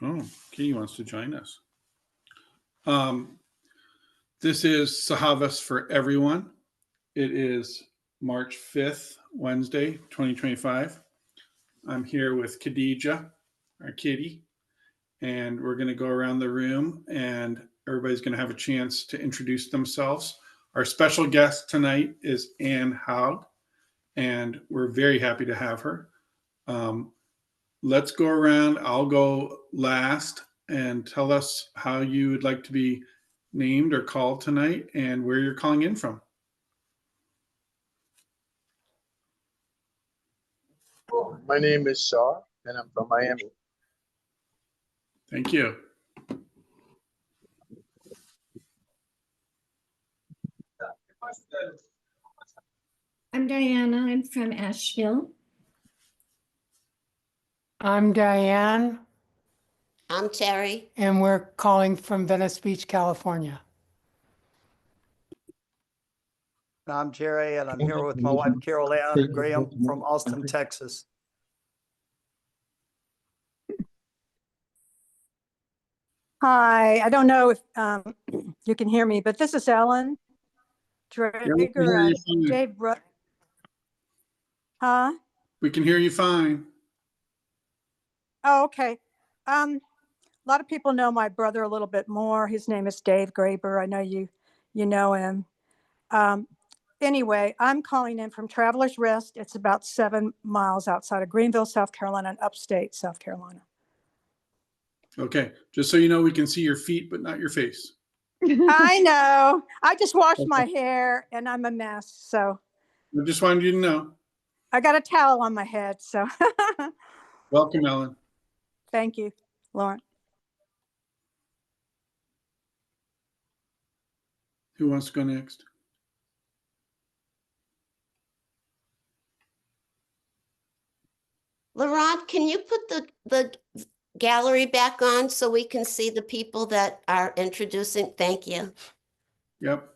Oh, Katie wants to join us. This is Sahavas for everyone. It is March 5th, Wednesday, 2025. I'm here with Khadija, our kitty, and we're going to go around the room and everybody's going to have a chance to introduce themselves. Our special guest tonight is Anne Haug, and we're very happy to have her. Let's go around. I'll go last and tell us how you would like to be named or called tonight and where you're calling in from. My name is Shar, and I'm from Miami. Thank you. I'm Diana. I'm from Asheville. I'm Diane, I'm Terry. and we're calling from Venice Beach, California. I'm Jerry, and I'm here with my wife, Carol Ann Graham from Austin, Texas. Hi, I don't know if you can hear me, but this is Ellen Drager and Dave Brook. Huh? We can hear you fine. Oh, okay. A lot of people know my brother a little bit more. His name is Dave Graber. I know you know him. Anyway, I'm calling in from Travelers Rest. It's about 7 miles outside of Greenville, South Carolina, and upstate South Carolina. Okay, just so you know, we can see your feet, but not your face. I know. I just washed my hair and I'm a mess. So I just wanted you to know. I got a towel on my head. So Welcome, Ellen. thank you, Lauren. Who wants to go next? Laurent, can you put the gallery back on so we can see the people that are introducing? Thank you. Yep.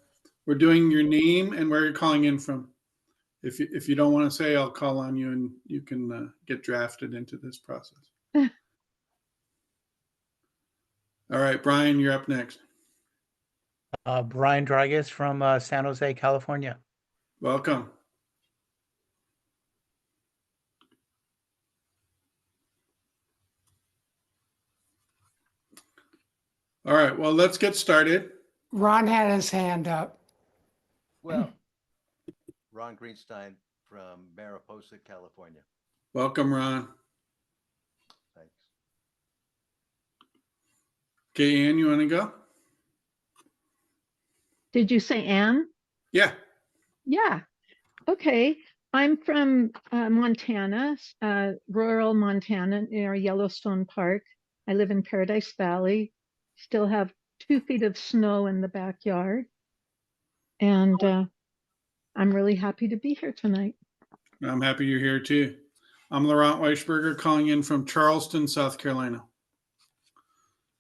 We're doing your name and where you're calling in from. If you don't want to say, I'll call on you and you can get drafted into this process. All right, Brian, you're up next. Brian Dragas from San Jose, California. Welcome. All right, well, let's get started. Ron had his hand up. Well, Ron Greenstein from Mariposa, California. Welcome, Ron. Thanks. Okay, Anne, you want to go? Did you say Anne? Yeah. Yeah. Okay. I'm from Montana, rural Montana near Yellowstone Park. I live in Paradise Valley. Still have 2 feet of snow in the backyard. And I'm really happy to be here tonight. I'm happy you're here too. I'm Laurent Weisberger calling in from Charleston, South Carolina.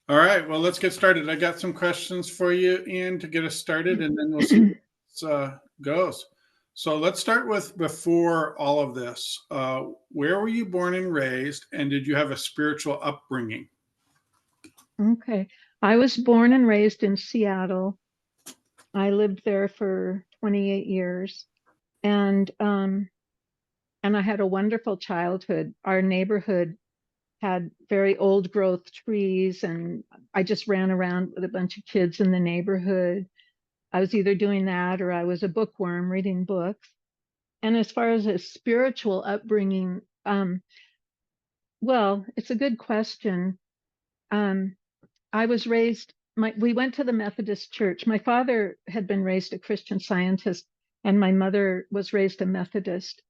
All right, well, let's get started. I got some questions for you, Anne, to get us started, and then we'll see how this goes. So let's start with before all of this. Where were you born and raised, and did you have a spiritual upbringing? Okay. I was born and raised in Seattle. I lived there for 28 years. And I had a wonderful childhood. Our neighborhood had very old growth trees, and I just ran around with a bunch of kids in the neighborhood. I was either doing that or I was a bookworm reading books. And as far as a spiritual upbringing, well, it's a good question. I was raised, we went to the Methodist church. My father had been raised a Christian Scientist, and my mother was raised a Methodist.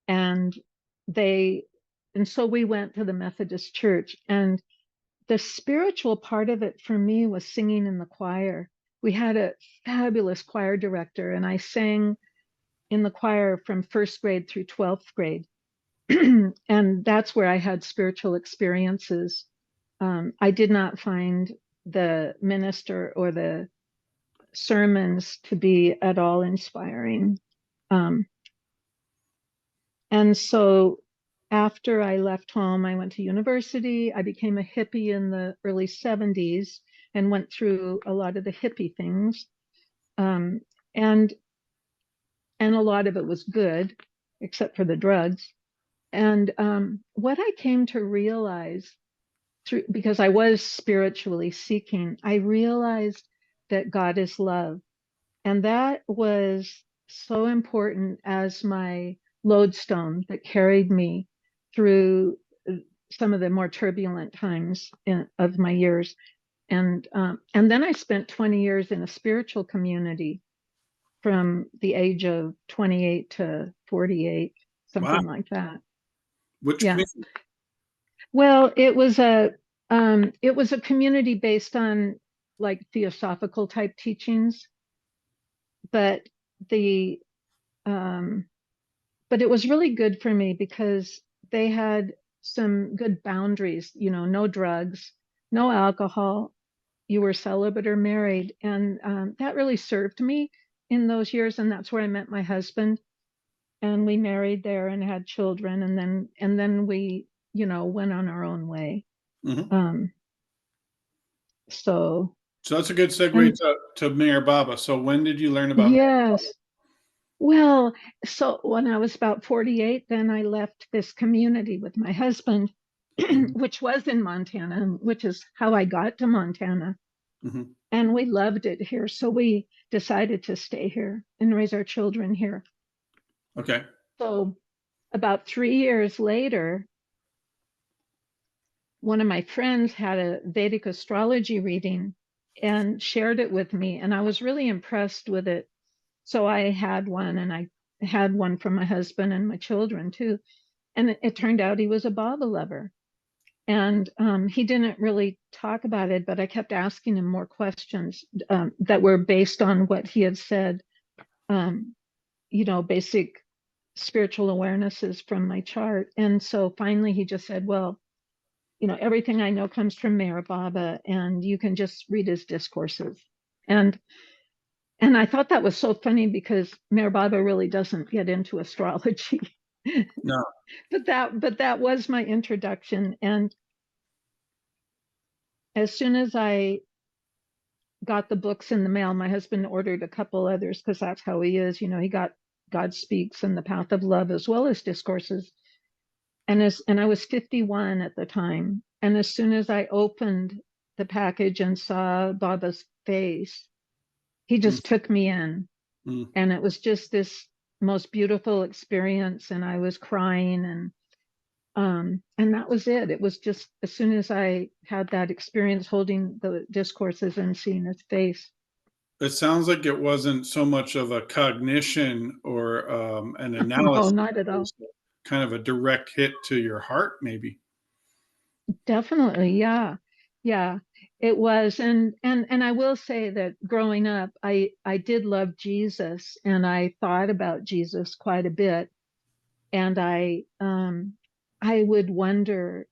And so we went to the Methodist church, and the spiritual part of it for me was singing in the choir. We had a fabulous choir director, and I sang in the choir from 1st grade through 12th grade. And that's where I had spiritual experiences. I did not find the minister or the sermons to be at all inspiring. And so after I left home, I went to university. I became a hippie in the early 70s and went through a lot of the hippie things. And a lot of it was good, except for the drugs. And what I came to realize because I was spiritually seeking, I realized that God is love. And that was so important as my lodestone that carried me through some of the more turbulent times of my years. And then I spent 20 years in a spiritual community from the age of 28 to 48, something like that. Which Yeah. community? Well, it was a community based on like theosophical type teachings, but the but it was really good for me because they had some good boundaries, you know, no drugs, no alcohol, you were celibate or married, and that really served me in those years. And that's where I met my husband, and we married there and had children, and then we, you know, went on our own way. Mhm. So that's a good segue to Mayor Baba. So when did you learn about yes. Well, so when I was about 48, then I left this community with my husband, which was in Montana, which is how I got to Montana. Mm-hmm. And we loved it here. So we decided to stay here and raise our children here. Okay. So about 3 years later, one of my friends had a Vedic astrology reading and shared it with me. And I was really impressed with it. So I had one, and I had one from my husband and my children too. And it turned out he was a Baba lover. And he didn't really talk about it, but I kept asking him more questions that were based on what he had said, you know, basic spiritual awarenesses from my chart. And so finally he just said, well, you know, everything I know comes from Mayor Baba, and you can just read his discourses. And I thought that was so funny because Mayor Baba really doesn't get into astrology. No. But that was my introduction. And as soon as I got the books in the mail, my husband ordered a couple others because that's how he is. You know, he got God Speaks and The Path of Love as well as discourses. And I was 51 at the time. And as soon as I opened the package and saw Baba's face, he just took me in. And it was just this most beautiful experience. And I was crying, and that was it. It was just as soon as I had that experience holding the discourses and seeing his face. It sounds like it wasn't so much of a cognition or an analysis. No, not at all. Kind of a direct hit to your heart, maybe. Definitely, yeah. Yeah, it was. And I will say that growing up, I did love Jesus, and I thought about Jesus quite a bit. And I would wonder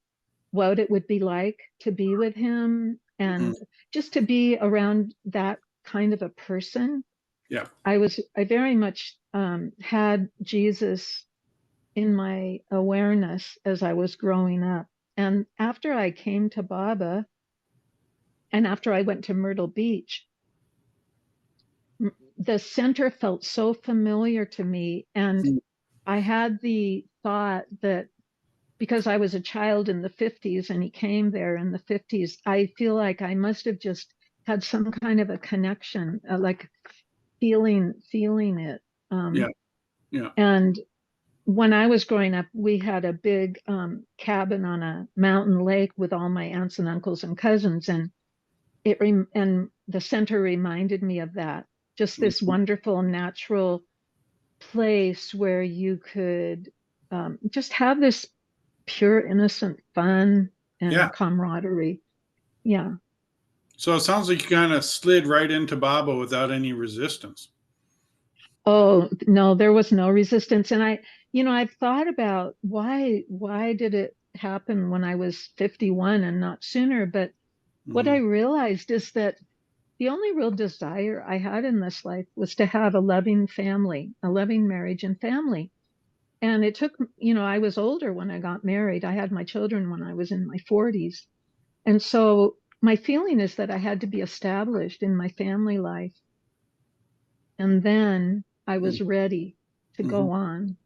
what it would be like to be with him, and just to be around that kind of a person. Yeah. I very much had Jesus in my awareness as I was growing up. And after I came to Baba, and after I went to Myrtle Beach, the center felt so familiar to me. And I had the thought that because I was a child in the 50s and he came there in the 50s, I feel like I must have just had some kind of a connection, like feeling it. Yeah. And when I was growing up, we had a big cabin on a mountain lake with all my aunts and uncles and cousins, and and the center reminded me of that. Just this wonderful natural place where you could just have this pure, innocent fun and camaraderie. Yeah. So it sounds like you kind of slid right into Baba without any resistance. Oh, no, there was no resistance. And I've thought about why did it happen when I was 51 and not sooner? But what I realized is that the only real desire I had in this life was to have a loving family, a loving marriage and family. And it took, I was older when I got married. I had my children when I was in my 40s. And so my feeling is that I had to be established in my family life. And then I was ready to go on.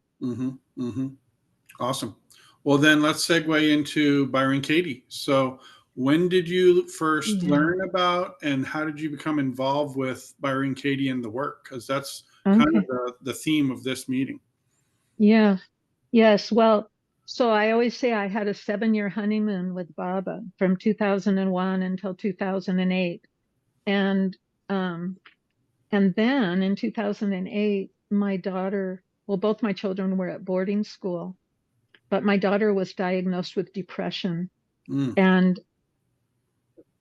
Awesome. Well, then let's segue into Byron Katie. So when did you first learn about and how did you become involved with Byron Katie and the work? Because that's kind of the theme of this meeting. Yeah. Yes. Well, so I always say I had a 7-year honeymoon with Baba from 2001 until 2008. And then in 2008, my daughter, well, both my children were at boarding school, but my daughter was diagnosed with depression and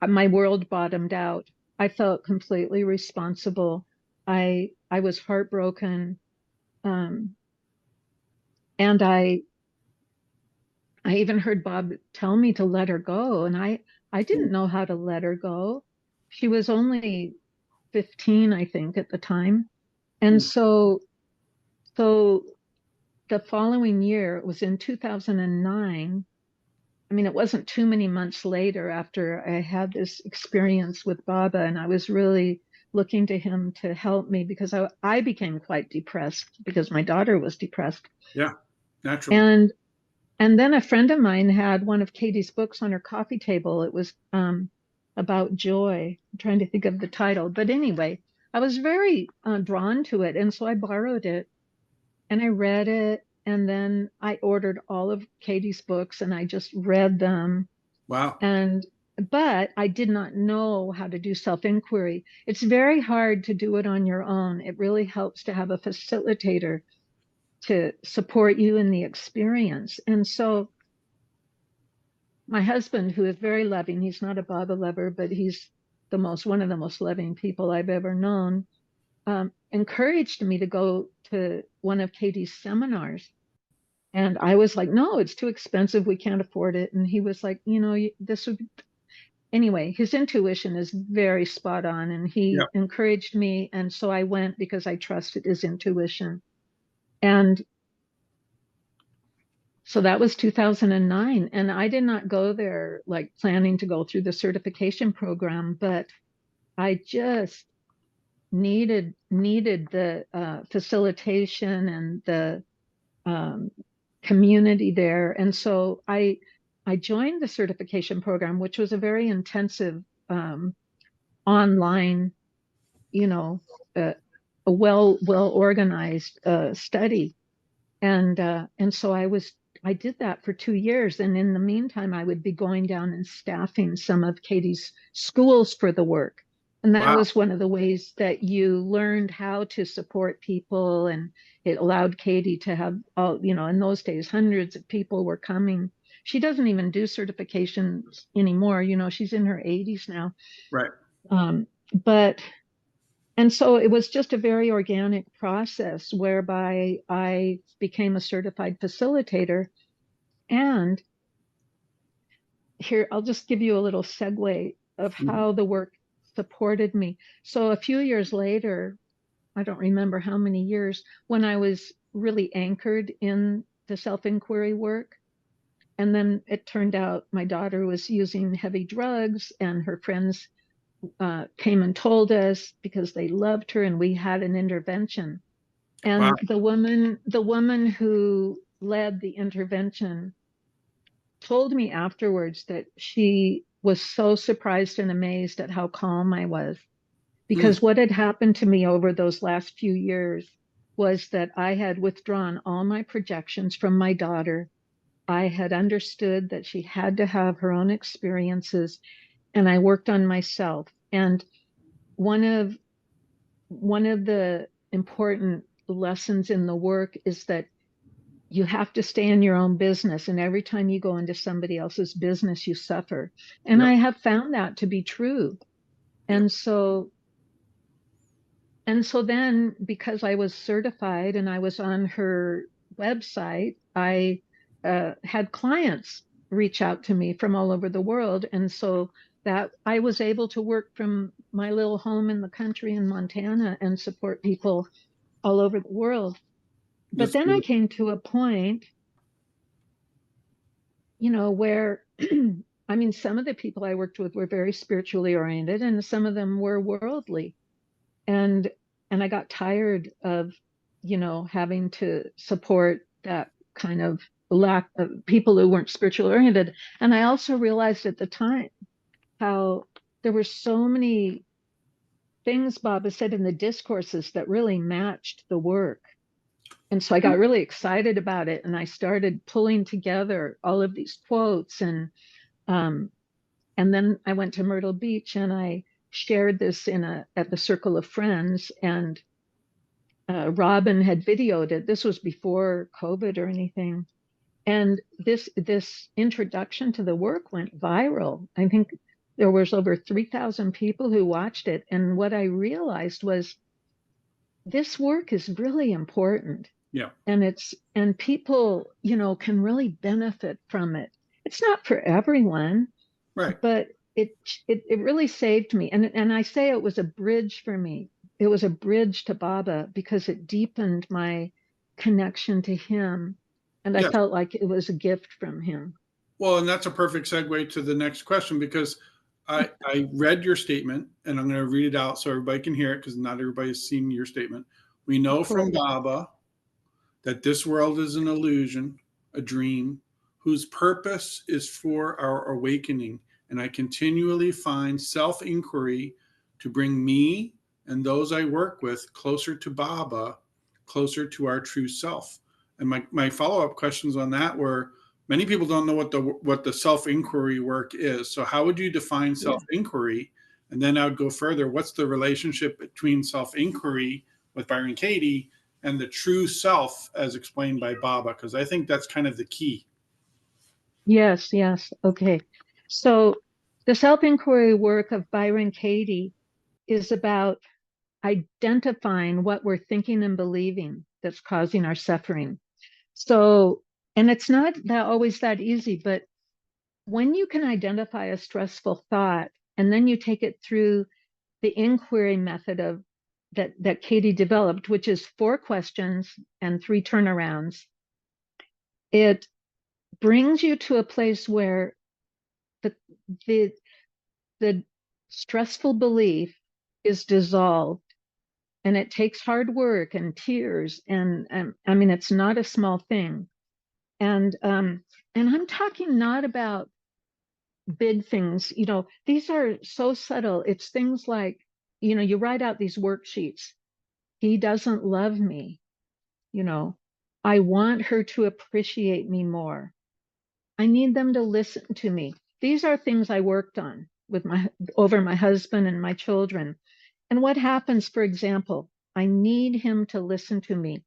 my world bottomed out. I felt completely responsible. I was heartbroken. And I even heard Bob tell me to let her go. And I didn't know how to let her go. She was only 15, I think, at the time. And so the following year, it was in 2009. I mean, it wasn't too many months later after I had this experience with Baba, and I was really looking to him to help me because I became quite depressed because my daughter was depressed. Yeah, naturally. And then a friend of mine had one of Katie's books on her coffee table. It was about joy. I'm trying to think of the title. But anyway, I was very drawn to it. And so I borrowed it and I read it. And then I ordered all of Katie's books and I just read them. Wow. But I did not know how to do self-inquiry. It's very hard to do it on your own. It really helps to have a facilitator to support you in the experience. And so my husband, who is very loving, he's not a Baba lover, but he's one of the most loving people I've ever known, encouraged me to go to one of Katie's seminars. And I was like, no, it's too expensive. We can't afford it. And he was like, this would, anyway, his intuition is very spot on. And he encouraged me. And so I went because I trusted his intuition. And so that was 2009. And I did not go there like planning to go through the certification program, but I just needed the facilitation and the community there. And so I joined the certification program, which was a very intensive online, a well organized study. And so I did that for 2 years. And in the meantime, I would be going down and staffing some of Katie's schools for the work. And that was one of the ways that you learned how to support people. And it allowed Katie to have all, in those days, hundreds of people were coming. She doesn't even do certifications anymore. She's in her 80s now. Right. And so it was just a very organic process whereby I became a certified facilitator. And here, I'll just give you a little segue of how the work supported me. So a few years later, I don't remember how many years, when I was really anchored in the self-inquiry work, and then it turned out my daughter was using heavy drugs and her friends came and told us because they loved her, and we had an intervention. And the woman who led the intervention told me afterwards that she was so surprised and amazed at how calm I was, because what had happened to me over those last few years was that I had withdrawn all my projections from my daughter. I had understood that she had to have her own experiences, and I worked on myself. And one of the important lessons in the work is that you have to stay in your own business. And every time you go into somebody else's business, you suffer. And I have found that to be true. And so then, because I was certified and I was on her website, I had clients reach out to me from all over the world. And so that I was able to work from my little home in the country in Montana and support people all over the world. But then I came to a point, where, I mean, some of the people I worked with were very spiritually oriented and some of them were worldly. And I got tired of, having to support that kind of lack of people who weren't spiritually oriented. And I also realized at the time how there were so many things Bob has said in the discourses that really matched the work. And so I got really excited about it, and I started pulling together all of these quotes, and then I went to Myrtle Beach and I shared this at the Circle of Friends, and Robin had videoed it. This was before COVID or anything, and this introduction to the work went viral. I think there was over 3,000 people who watched it, and what I realized was this work is really important. Yeah. And people, can really benefit from it. It's not for everyone, Right. but it really saved me. And I say it was a bridge for me. It was a bridge to Baba because it deepened my connection to him. And I felt like it was a gift from him. Well, and that's a perfect segue to the next question, because I read your statement, and I'm going to read it out so everybody can hear it, because not everybody's seen your statement. We know from Baba that this world is an illusion, a dream, whose purpose is for our awakening. And I continually find self-inquiry to bring me and those I work with closer to Baba, closer to our true self. And my follow-up questions on that were, many people don't know what the self-inquiry work is. So how would you define self-inquiry? And then I would go further. What's the relationship between self-inquiry with Byron Katie and the true self as explained by Baba? Because I think that's kind of the key. Yes. Okay. So the self-inquiry work of Byron Katie is about identifying what we're thinking and believing that's causing our suffering. So, and it's not always that easy, but when you can identify a stressful thought and then you take it through the inquiry method that Katie developed, which is 4 questions and 3 turnarounds, it brings you to a place where the stressful belief is dissolved, and it takes hard work and tears, and I mean, it's not a small thing. And I'm talking not about big things, these are so subtle. It's things like, you write out these worksheets. He doesn't love me. I want her to appreciate me more. I need them to listen to me. These are things I worked on over my husband and my children. And what happens, for example, I need him to listen to me.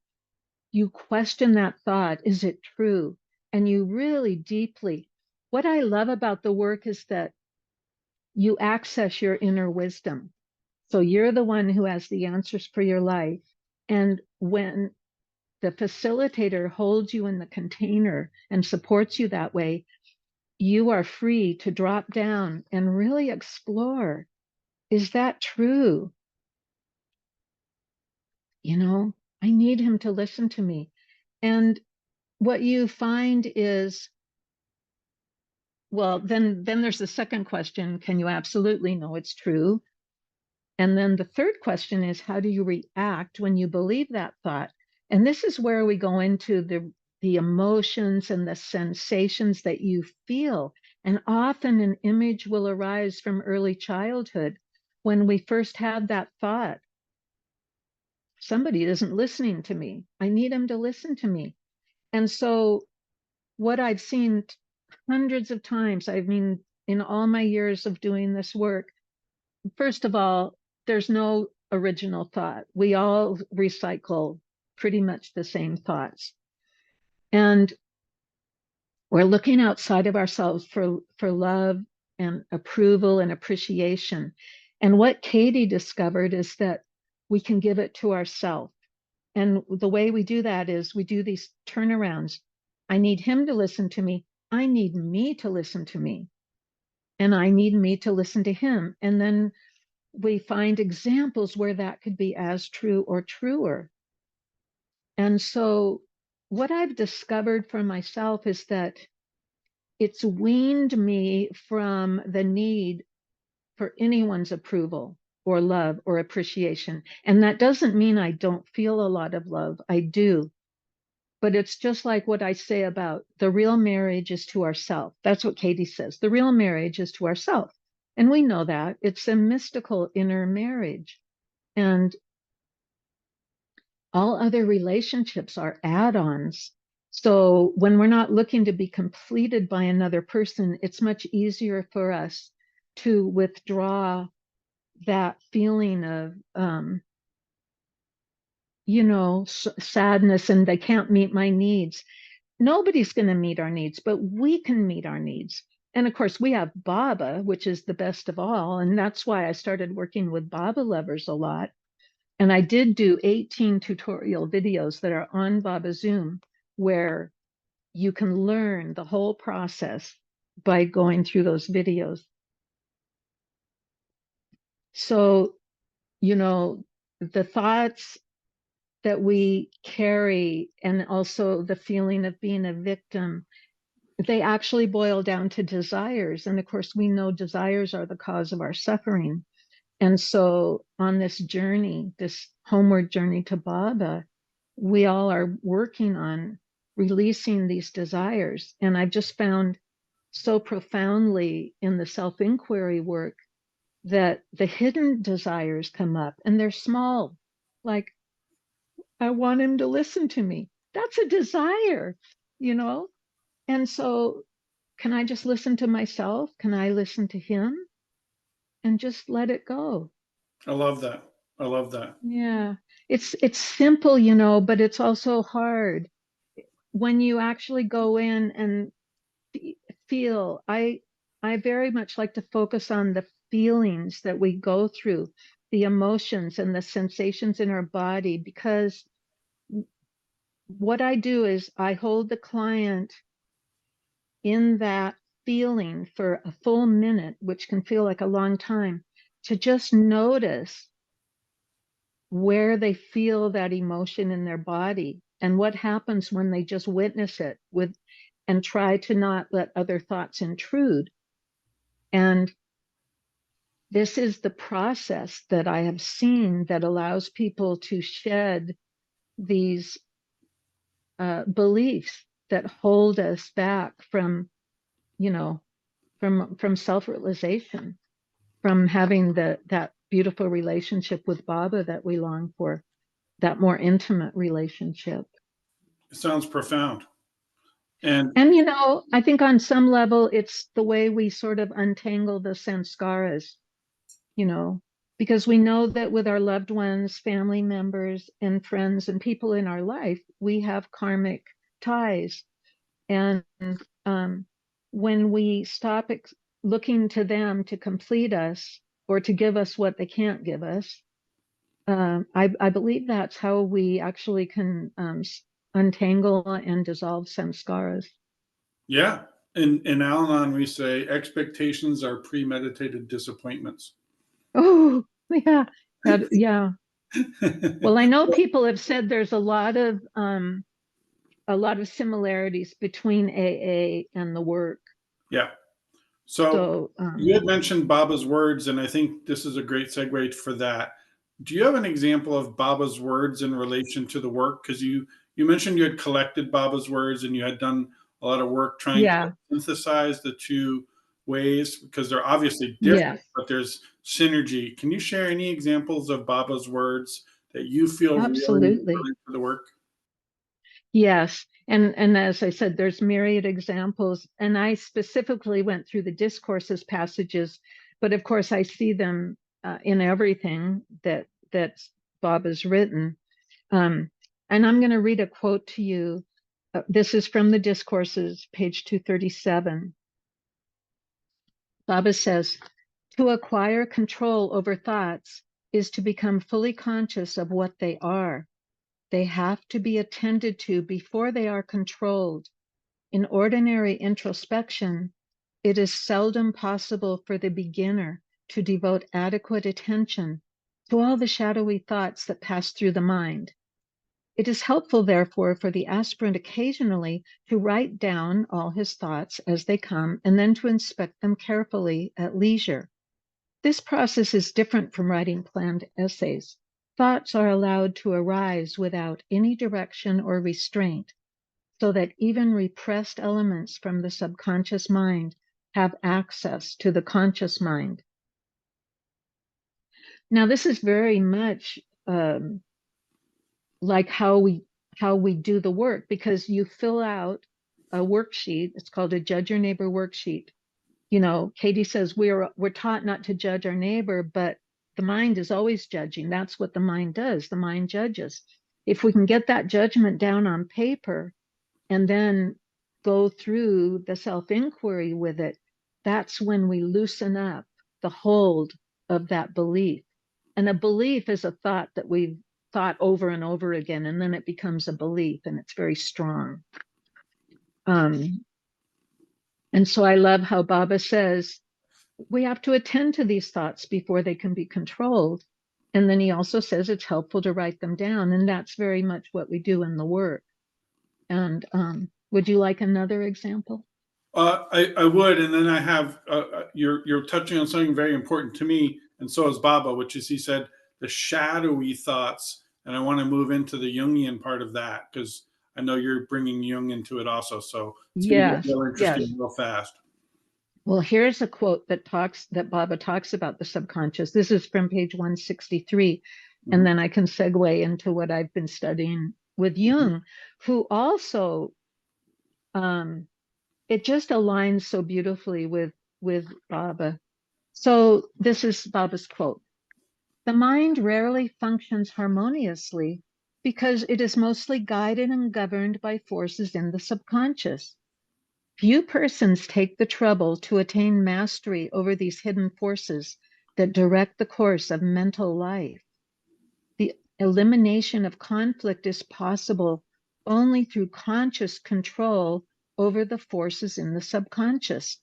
You question that thought. Is it true? And you really deeply, what I love about the work is that you access your inner wisdom. So you're the one who has the answers for your life. And when the facilitator holds you in the container and supports you that way, you are free to drop down and really explore. Is that true? I need him to listen to me. And what you find is, well, then there's the second question. Can you absolutely know it's true? And then the third question is, how do you react when you believe that thought? And this is where we go into the emotions and the sensations that you feel. And often an image will arise from early childhood when we first had that thought. Somebody isn't listening to me. I need him to listen to me. And so what I've seen hundreds of times, I mean, in all my years of doing this work, first of all, there's no original thought. We all recycle pretty much the same thoughts. And we're looking outside of ourselves for love and approval and appreciation. And what Katie discovered is that we can give it to ourselves. And the way we do that is we do these turnarounds. I need him to listen to me. I need me to listen to me. And I need me to listen to him. And then we find examples where that could be as true or truer. And so what I've discovered for myself is that it's weaned me from the need for anyone's approval or love or appreciation. And that doesn't mean I don't feel a lot of love. I do. But it's just like what I say about the real marriage is to ourself. That's what Katie says. The real marriage is to ourself. And we know that. It's a mystical inner marriage. And all other relationships are add-ons. So when we're not looking to be completed by another person, it's much easier for us to withdraw that feeling of, sadness and they can't meet my needs. Nobody's going to meet our needs, but we can meet our needs. And of course, we have Baba, which is the best of all. And that's why I started working with Baba lovers a lot. And I did do 18 tutorial videos that are on Baba Zoom, where you can learn the whole process by going through those videos. So, the thoughts that we carry and also the feeling of being a victim, they actually boil down to desires. And of course, we know desires are the cause of our suffering. And so on this journey, this homeward journey to Baba, we all are working on releasing these desires. And I've just found so profoundly in the self-inquiry work that the hidden desires come up and they're small, like, I want him to listen to me. That's a desire, And so can I just listen to myself? Can I listen to him and just let it go? I love that. I love that. Yeah. It's simple, but it's also hard. When you actually go in and feel, I very much like to focus on the feelings that we go through, the emotions and the sensations in our body, because what I do is I hold the client in that feeling for a full minute, which can feel like a long time, to just notice where they feel that emotion in their body and what happens when they just witness it and try to not let other thoughts intrude. And this is the process that I have seen that allows people to shed these beliefs that hold us back from, from self-realization, from having that beautiful relationship with Baba that we long for, that more intimate relationship. It sounds profound. And I think on some level, it's the way we sort of untangle the samskaras, because we know that with our loved ones, family members, and friends and people in our life, we have karmic ties. And when we stop looking to them to complete us or to give us what they can't give us, I believe that's how we actually can untangle and dissolve samskaras. yeah. In Al-Anon, we say expectations are premeditated disappointments. Oh, yeah. Yeah. Well, I know people have said there's a lot of similarities between AA and the work. Yeah. So you had mentioned Baba's words, and I think this is a great segue for that. Do you have an example of Baba's words in relation to the work? Because you mentioned you had collected Baba's words and you had done a lot of work trying to synthesize the two ways, because they're obviously different, but there's synergy. Can you share any examples of Baba's words that you feel absolutely really for the work? Yes. And as I said, there's myriad examples. And I specifically went through the discourses passages, but of course I see them in everything that Baba's written. And I'm going to read a quote to you. This is from the discourses, page 237. Baba says, to acquire control over thoughts is to become fully conscious of what they are. They have to be attended to before they are controlled. In ordinary introspection, it is seldom possible for the beginner to devote adequate attention to all the shadowy thoughts that pass through the mind. it is helpful, therefore, for the aspirant occasionally to write down all his thoughts as they come and then to inspect them carefully at leisure. This process is different from writing planned essays. Thoughts are allowed to arise without any direction or restraint, so that even repressed elements from the subconscious mind have access to the conscious mind. Now, this is very much like how we do the work, because you fill out a worksheet. It's called a Judge Your Neighbor worksheet. You know, Katie says we're taught not to judge our neighbor, but the mind is always judging. That's what the mind does. The mind judges. If we can get that judgment down on paper and then go through the self-inquiry with it, that's when we loosen up the hold of that belief. And a belief is a thought that we've thought over and over again, and then it becomes a belief, and it's very strong. And so I love how Baba says we have to attend to these thoughts before they can be controlled. And then he also says it's helpful to write them down, and that's very much what we do in the work. And would you like another example? I would, and then I have you're touching on something very important to me, and so is Baba, which is he said the shadowy thoughts, and I want to move into the Jungian part of that because I know you're bringing Jung into it also. So it's going to get real interesting real fast. Well, here's a quote that Baba talks about the subconscious. This is from page 163, and then I can segue into what I've been studying with Jung, who also it just aligns so beautifully with Baba. So this is Baba's quote. The mind rarely functions harmoniously because it is mostly guided and governed by forces in the subconscious. Few persons take the trouble to attain mastery over these hidden forces that direct the course of mental life. The elimination of conflict is possible only through conscious control over the forces in the subconscious.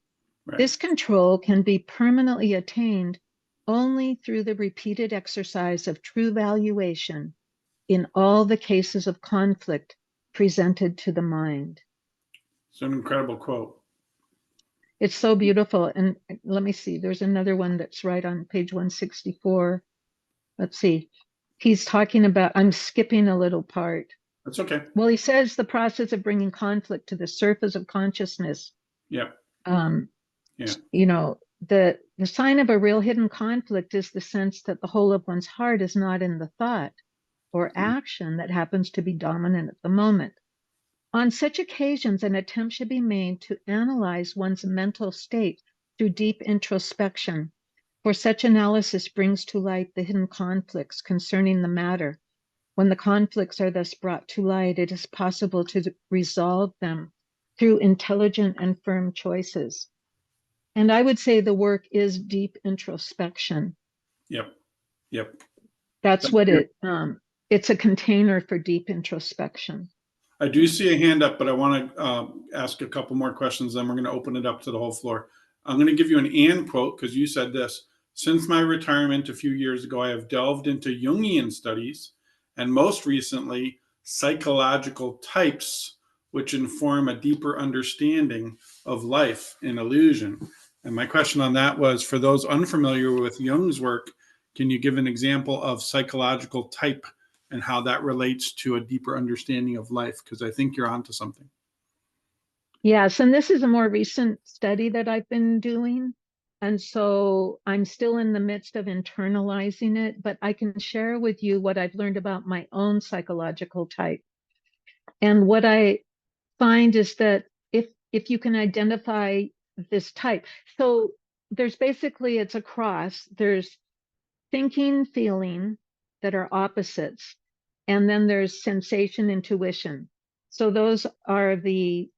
Right. This control can be permanently attained only through the repeated exercise of true valuation in all the cases of conflict presented to the mind. It's an incredible quote. It's so beautiful. And let me see, there's another one that's right on page 164. Let's see. He's talking about, I'm skipping a little part. That's okay. Well, he says the process of bringing conflict to the surface of consciousness. Yeah. You know, the sign of a real hidden conflict is the sense that the whole of one's heart is not in the thought or action that happens to be dominant at the moment. On such occasions, an attempt should be made to analyze one's mental state through deep introspection, for such analysis brings to light the hidden conflicts concerning the matter. When the conflicts are thus brought to light, it is possible to resolve them through intelligent and firm choices. And I would say the work is deep introspection. Yep. That's what it's a container for deep introspection. I do see a hand up, but I want to ask a couple more questions, then we're going to open it up to the whole floor. I'm going to give you an Anne quote because you said this. Since my retirement a few years ago, I have delved into Jungian studies and most recently psychological types, which inform a deeper understanding of life and illusion. And my question on that was, for those unfamiliar with Jung's work, can you give an example of psychological type and how that relates to a deeper understanding of life? Because I think you're onto something. Yes, and this is a more recent study that I've been doing. And so I'm still in the midst of internalizing it, but I can share with you what I've learned about my own psychological type. And what I find is that if you can identify this type, so there's basically, it's a cross. There's thinking, feeling that are opposites. And then there's sensation, intuition. So those are the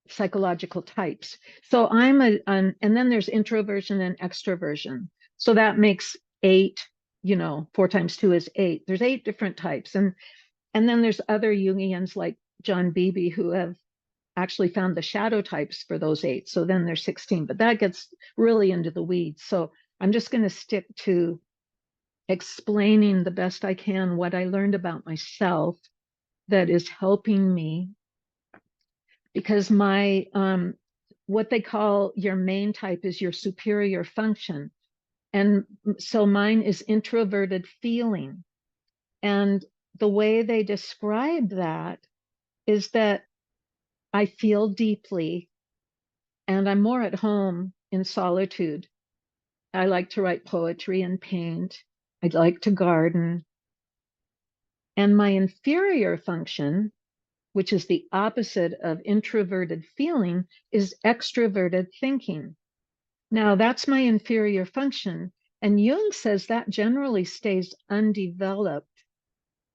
psychological types. So I'm and then there's introversion and extroversion. So that makes 8, 4 times 2 is 8. There's 8 different types. And then there's other Jungians like John Beebe who have actually found the shadow types for those 8. So then there's 16, but that gets really into the weeds. So I'm just going to stick to explaining the best I can what I learned about myself that is helping me, because my what they call your main type is your superior function. And so mine is introverted feeling. And the way they describe that is that I feel deeply and I'm more at home in solitude. I like to write poetry and paint. I'd like to garden. And my inferior function, which is the opposite of introverted feeling, is extroverted thinking. Now, that's my inferior function. And Jung says that generally stays undeveloped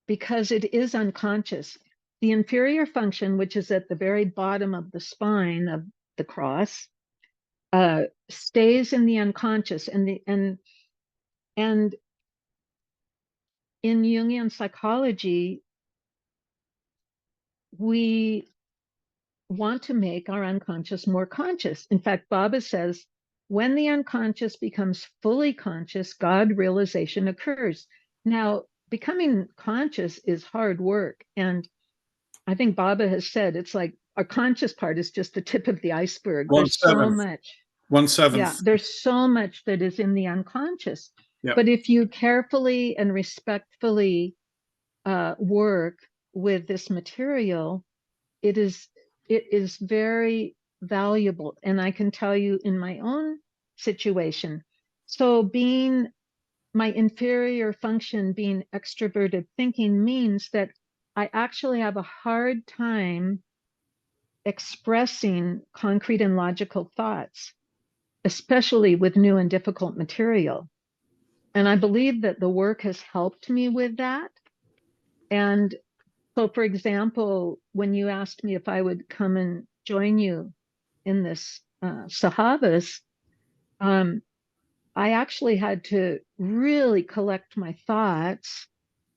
because it is unconscious. The inferior function, which is at the very bottom of the spine of the cross, stays in the unconscious. And in Jungian psychology, we want to make our unconscious more conscious. In fact, Baba says, when the unconscious becomes fully conscious, God realization occurs. Now, becoming conscious is hard work. And I think Baba has said it's like our conscious part is just the tip of the iceberg. There's so much. 1/7. Yeah, there's so much that is in the unconscious. Yep. But if you carefully and respectfully work with this material, it is very valuable. And I can tell you in my own situation. So being my inferior function, being extroverted thinking, means that I actually have a hard time expressing concrete and logical thoughts, especially with new and difficult material. And I believe that the work has helped me with that. And so, for example, when you asked me if I would come and join you in this Sahavas, I actually had to really collect my thoughts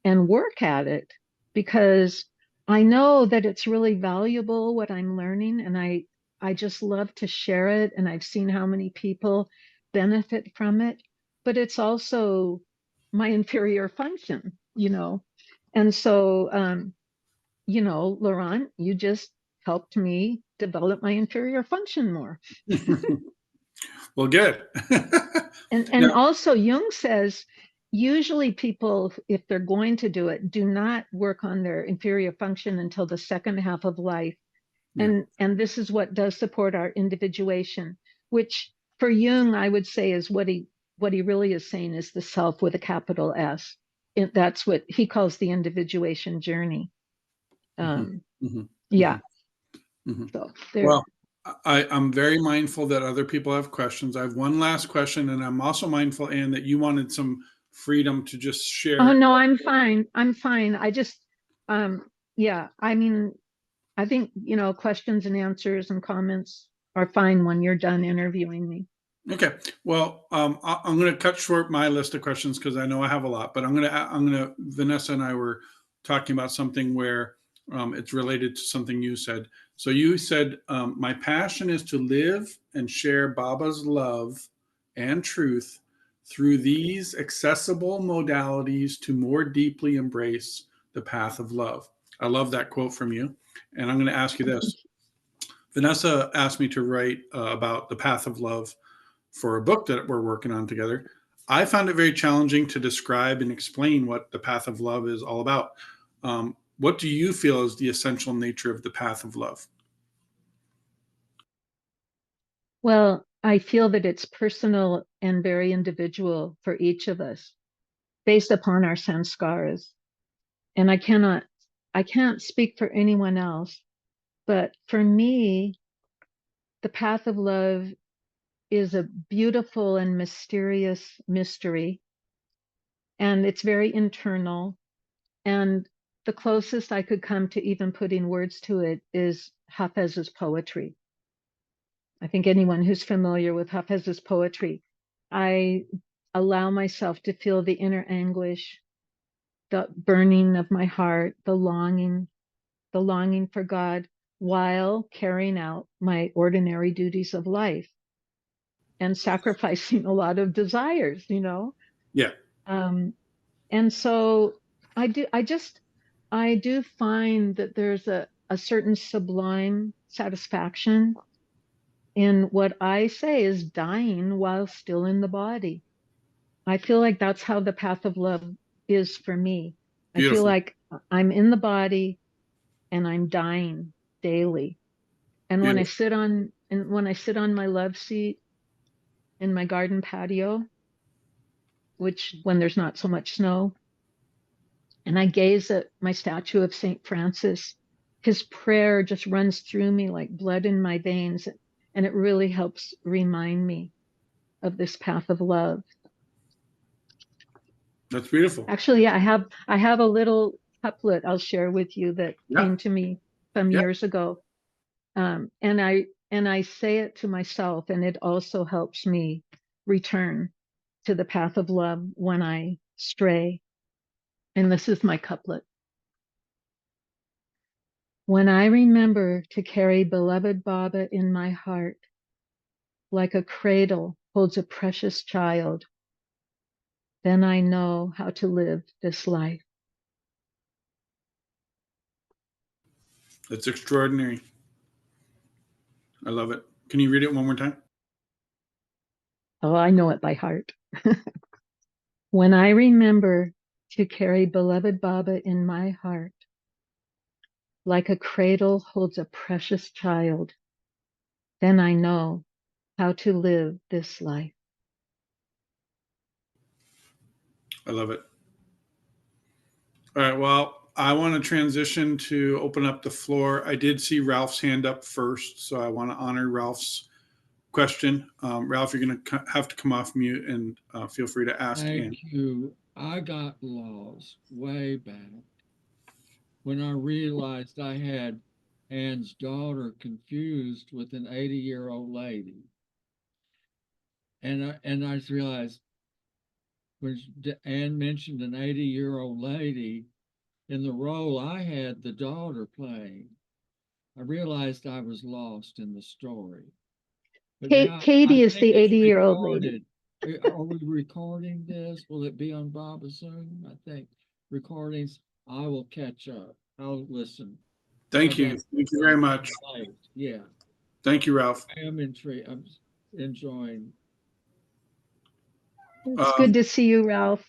and work at it, because I know that it's really valuable what I'm learning, and I just love to share it, and I've seen how many people benefit from it, but it's also my inferior function, you know. And so you know, Laurent, you just helped me develop my inferior function more. Well, good. And Yeah. also Jung says, usually people, if they're going to do it, do not work on their inferior function until the second half of life. Yeah. And this is what does support our individuation, which for Jung, I would say is what he really is saying is the self with a capital S. That's what he calls the individuation journey. Yeah. So there. Well, I'm very mindful that other people have questions. I have one last question, and I'm also mindful, Anne, that you wanted some freedom to just share. Oh no, I'm fine. I'm fine. I just, yeah. I mean, I think, you know, questions and answers and comments are fine when you're done interviewing me. Okay. Well, I'm going to cut short my list of questions because I know I have a lot, but Vanessa and I were talking about something where it's related to something you said. So you said, my passion is to live and share Baba's love and truth through these accessible modalities to more deeply embrace the path of love. I love that quote from you. And I'm going to ask you this. Vanessa asked me to write about the path of love for a book that we're working on together. I found it very challenging to describe and explain what the path of love is all about. What do you feel is the essential nature of the path of love? Well, I feel that it's personal and very individual for each of us based upon our sanskars. And I can't speak for anyone else, but for me, the path of love is a beautiful and mysterious mystery. And it's very internal. And the closest I could come to even putting words to it is Hafez's poetry. I think anyone who's familiar with Hafez's poetry, I allow myself to feel the inner anguish, the burning of my heart, the longing for God while carrying out my ordinary duties of life and sacrificing a lot of desires, you know? Yeah. And so I do find that there's a certain sublime satisfaction in what I say is dying while still in the body. I feel like that's how the path of love is for me. I feel Beautiful. like I'm in the body and I'm dying daily. And when I sit on my love seat in my garden patio, which when there's not so much snow, and I gaze at my statue of St. Francis, his prayer just runs through me like blood in my veins, and it really helps remind me of this path of love. That's beautiful. Actually, I have a little couplet I'll share with you that came to me some years ago. And I say it to myself, and it also helps me return to the path of love when I stray. And this is my couplet. When I remember to carry beloved Baba in my heart, like a cradle holds a precious child, then I know how to live this life. That's extraordinary. I love it. Can you read it one more time? Oh, I know it by heart. When I remember to carry beloved Baba in my heart, like a cradle holds a precious child, then I know how to live this life. I love it. All right. Well, I want to transition to open up the floor. I did see Ralph's hand up first, so I want to honor Ralph's question. Ralph, you're going to have to come off mute and feel free to ask Anne. Thank you. I got lost way back when I realized I had Anne's daughter confused with an 80-year-old lady. And I realized when Anne mentioned an 80-year-old lady, in the role I had the daughter playing, I realized I was lost in the story. But now Katie I is think the it's 80-year-old lady. recorded. Are we recording this? Will it be on Baba soon? I think recordings. I will catch up. I'll listen. Thank you. Thank you very much. Yeah. Thank you, Ralph. I am intrigued. I'm enjoying. It's good to see you, Ralph.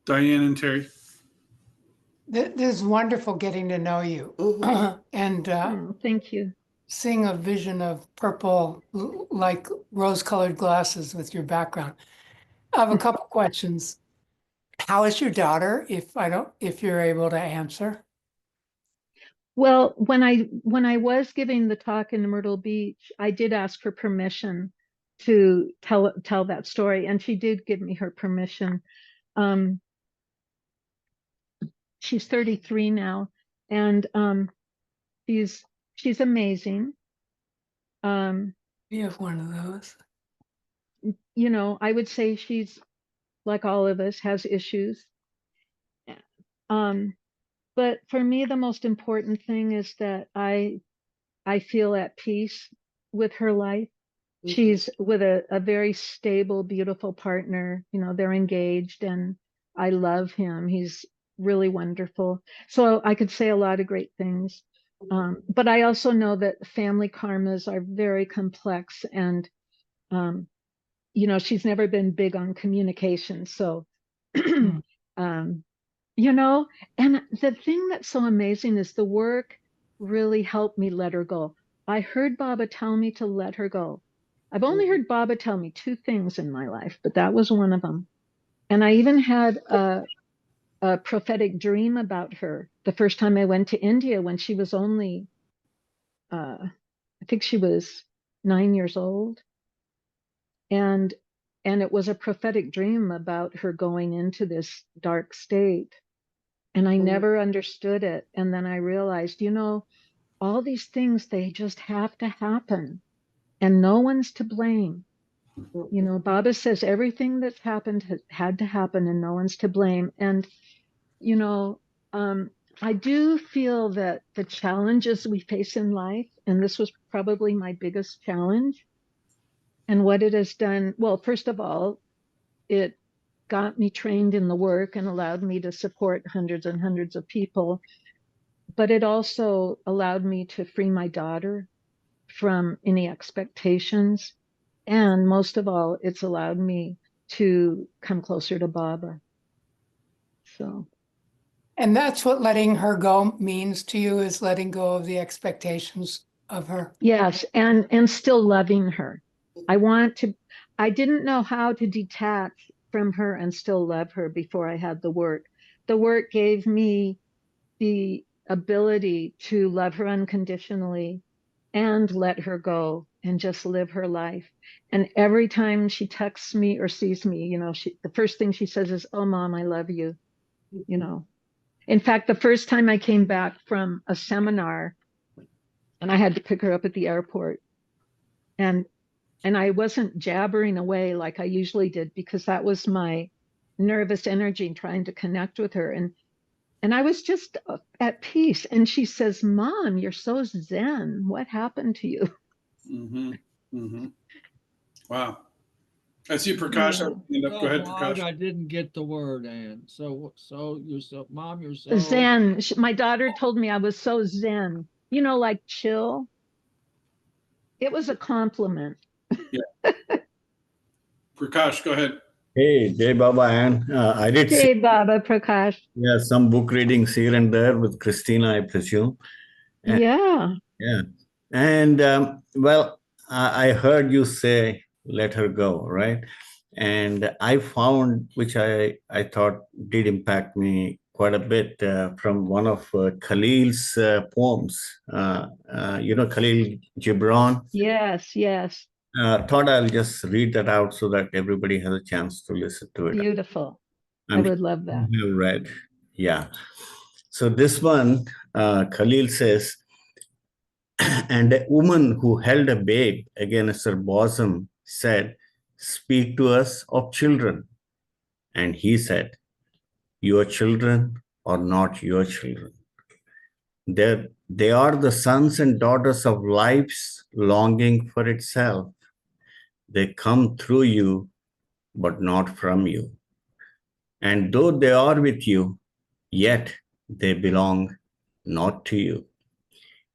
Diane and Terry. This is wonderful getting to know you. And thank you. Seeing a vision of purple, like rose-colored glasses with your background. I have a couple questions. How is your daughter, if you're able to answer? Well, when I was giving the talk in Myrtle Beach, I did ask her permission to tell that story, and she did give me her permission. She's 33 now, and she's amazing. You have one of those. You know, I would say she's like all of us, has issues. But for me, the most important thing is that I feel at peace with her life. She's with a very stable, beautiful partner. You know, they're engaged, and I love him. He's really wonderful. So I could say a lot of great things. But I also know that family karmas are very complex, and you know, she's never been big on communication. So you know, and the thing that's so amazing is the work really helped me let her go. I heard Baba tell me to let her go. I've only heard Baba tell me two things in my life, but that was one of them. And I even had a prophetic dream about her the first time I went to India when she was only, I think she was 9 years old. And it was a prophetic dream about her going into this dark state. And I never understood it. And then I realized, you know, all these things, they just have to happen. And no one's to blame. You know, Baba says everything that's happened had to happen and no one's to blame. And, you know, I do feel that the challenges we face in life, and this was probably my biggest challenge, and what it has done, well, first of all, it got me trained in the work and allowed me to support hundreds and hundreds of people. But it also allowed me to free my daughter from any expectations. And most of all, it's allowed me to come closer to Baba. So, And that's what letting her go means to you, is letting go of the expectations of her. yes, and still loving her. I didn't know how to detach from her and still love her before I had the work. The work gave me the ability to love her unconditionally and let her go and just live her life. And every time she texts me or sees me, you know, the first thing she says is, "Oh, Mom, I love you." You know, in fact, the first time I came back from a seminar and I had to pick her up at the airport, and I wasn't jabbering away like I usually did, because that was my nervous energy trying to connect with her. And I was just at peace. And she says, "Mom, you're so zen. What happened to you?" Mm-hmm. Mm-hmm. Wow. I see Prakash. Yeah. Go ahead, Why Prakash. I didn't get the word, Anne. So you're so, Mom, you're so Zen. My daughter told me I was so zen, you know, like chill. It was a compliment. Yeah. Prakash, go ahead. Hey, Jay Baba, and I did see Hey, Baba Prakash. some book readings here and there with Christina, I presume. And, Yeah. yeah. And well, I heard you say, let her go, right? And I found, which I thought did impact me quite a bit, from one of Khalil's poems. You know, Khalil Gibran. Yes, yes. Thought I'll just read that out so that everybody has a chance to listen to it. Beautiful. I I'm would love that. you have read. Yeah. So this one, Khalil says, and a woman who held a babe against her bosom said, "Speak to us of children." And he said, "Your children are not your children. They are the sons and daughters of life's longing for itself. They come through you, but not from you. And though they are with you, yet they belong not to you.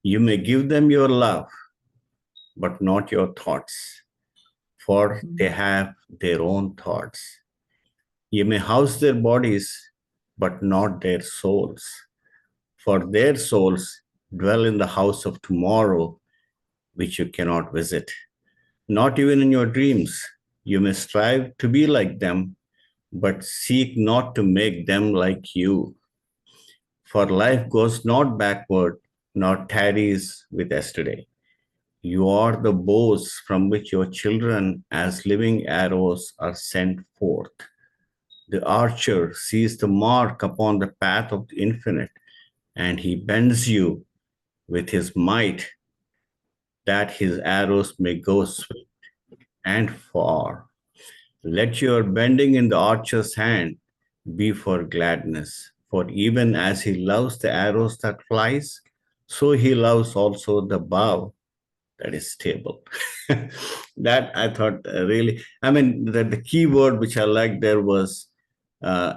You may give them your love, but not your thoughts, for they have their own thoughts. You may house their bodies, but not their souls, for their souls dwell in the house of tomorrow, which you cannot visit. Not even in your dreams. You may strive to be like them, but seek not to make them like you. For life goes not backward, nor tarries with yesterday. You are the bows from which your children, as living arrows, are sent forth. The archer sees the mark upon the path of the infinite, and he bends you with his might, that his arrows may go swift and far. Let your bending in the archer's hand be for gladness, for even as he loves the arrows that flies, so he loves also the bow that is stable. That I thought really, I mean, the key word which I liked there was,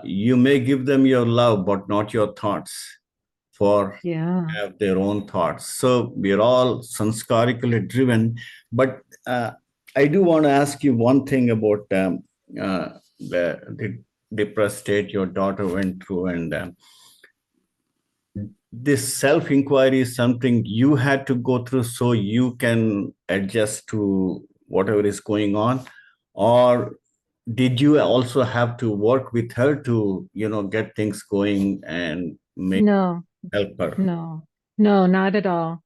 you may give them your love, but not your thoughts, for have their own thoughts. So we're all sanskarically driven. But I do want to ask you one thing about the depressed state your daughter went through, and this self-inquiry is something you had to go through so you can adjust to whatever is going on, or did you also have to work with her to, you know, get things going and help her? No, not at all.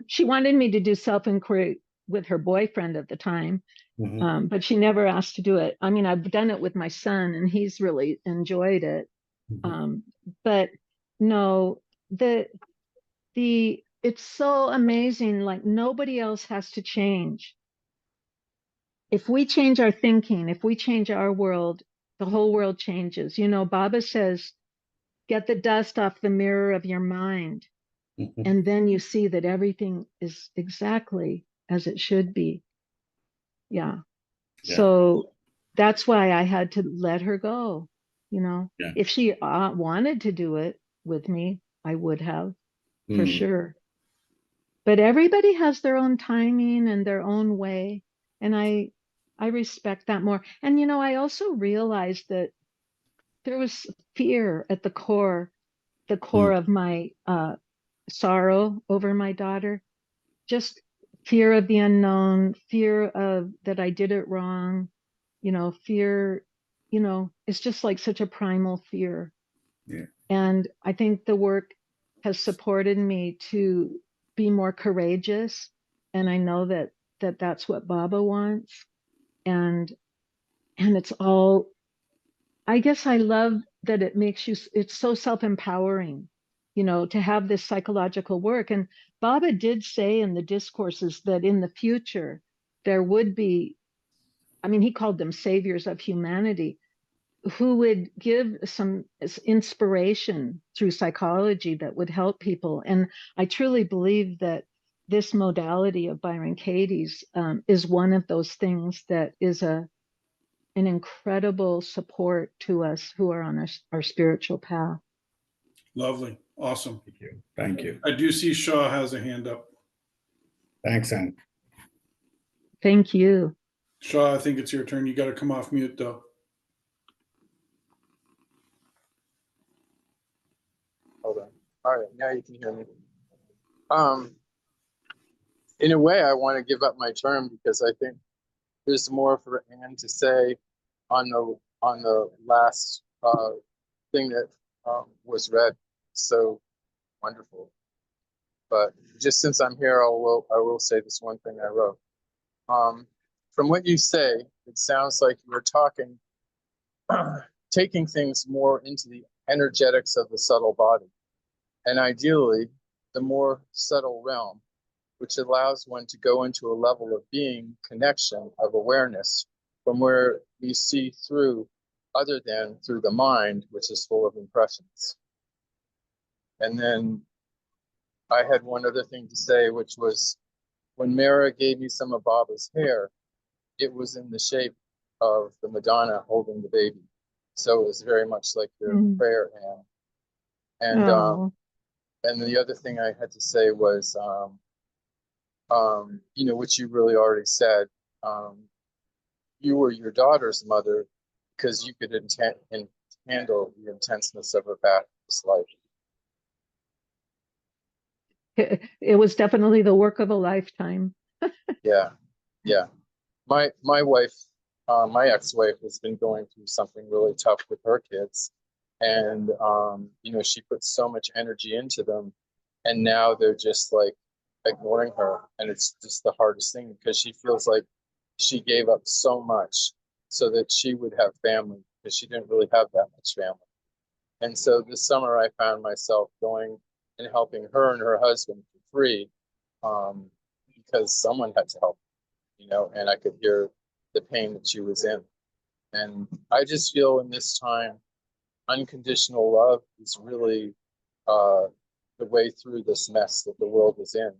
She wanted me to do self-inquiry with her boyfriend at the time, but she never asked to do it. I mean, I've done it with my son and he's really enjoyed it. But no, it's so amazing. Like, nobody else has to change. If we change our thinking, if we change our world, the whole world changes. You know, Baba says, get the dust off the mirror of your mind. And then you see that everything is exactly as it should be. Yeah. So that's why I had to let her go. You know, Yeah. if she wanted to do it with me, I would have for sure. But everybody has their own timing and their own way. And I respect that more. And, you know, I also realized that there was fear at the core of my sorrow over my daughter, just fear of the unknown, fear of that I did it wrong, you know, fear, you know, it's just like such a primal fear. Yeah. And I think the work has supported me to be more courageous. And I know that that's what Baba wants. And it's all, I guess I love that it makes you, it's so self-empowering, you know, to have this psychological work. And Baba did say in the discourses that in the future, there would be, I mean, he called them saviors of humanity, who would give some inspiration through psychology that would help people. And I truly believe that this modality of Byron Katie's is one of those things that is an incredible support to us who are on our spiritual path. Lovely. Awesome. Thank you. Thank you. I do see Shaw has a hand up. Thanks, Anne. Thank you. Shaw, I think it's your turn. You got to come off mute though. Hold on. All right, now you can hear me. In a way, I want to give up my term because I think there's more for Anne to say on the last thing that was read. So wonderful. But just since I'm here, I will say this one thing I wrote. From what you say, it sounds like you're talking, taking things more into the energetics of the subtle body. And ideally, the more subtle realm, which allows one to go into a level of being, connection, of awareness, from where we see through other than through the mind, which is full of impressions. And then I had one other thing to say, which was when Mara gave me some of Baba's hair, it was in the shape of the Madonna holding the baby. So it was very much like your prayer, Anne. And the other thing I had to say was, you know, which you really already said, you were your daughter's mother because you could handle the intenseness of her past life. It was definitely the work of a lifetime. Yeah. My wife, my ex-wife has been going through something really tough with her kids. And, you know, she put so much energy into them. And now they're just like ignoring her. And it's just the hardest thing because she feels like she gave up so much so that she would have family because she didn't really have that much family. And so this summer I found myself going and helping her and her husband for free because someone had to help, you know, and I could hear the pain that she was in. And I just feel in this time, unconditional love is really the way through this mess that the world is in.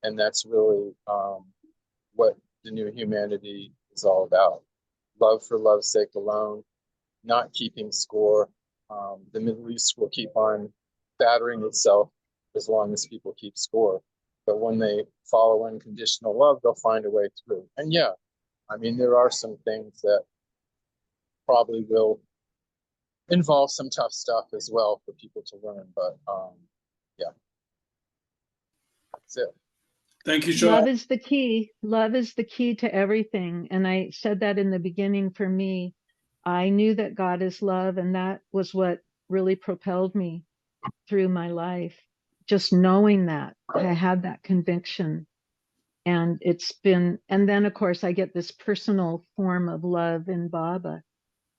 And that's really what the new humanity is all about. Love for love's sake alone, not keeping score. The Middle East will keep on battering itself as long as people keep score. But when they follow unconditional love, they'll find a way through. And yeah, I mean, there are some things that probably will involve some tough stuff as well for people to learn. But yeah, that's it. Thank you, Shaw. Love is the key. Love is the key to everything. And I said that in the beginning for me. I knew that God is love, and that was what really propelled me through my life. Just knowing that, I had that conviction. And it's been, and then of course I get this personal form of love in Baba.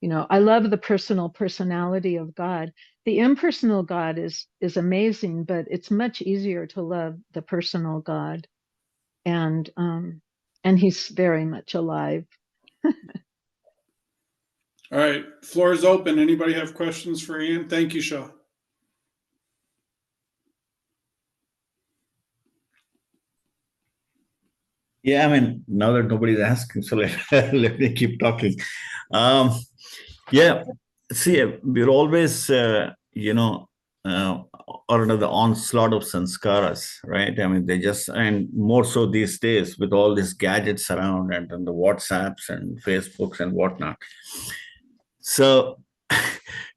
You know, I love the personality of God. The impersonal God is amazing, but it's much easier to love the personal God. And he's very much alive. All right, floor is open. Anybody have questions for Anne? Thank you, Shaw. Yeah, I mean, now that nobody's asking, so let me keep talking. Yeah, see, we're always, or under the onslaught of sanskaras, right? I mean, they just, and more so these days with all these gadgets around and the WhatsApps and Facebooks and whatnot. So,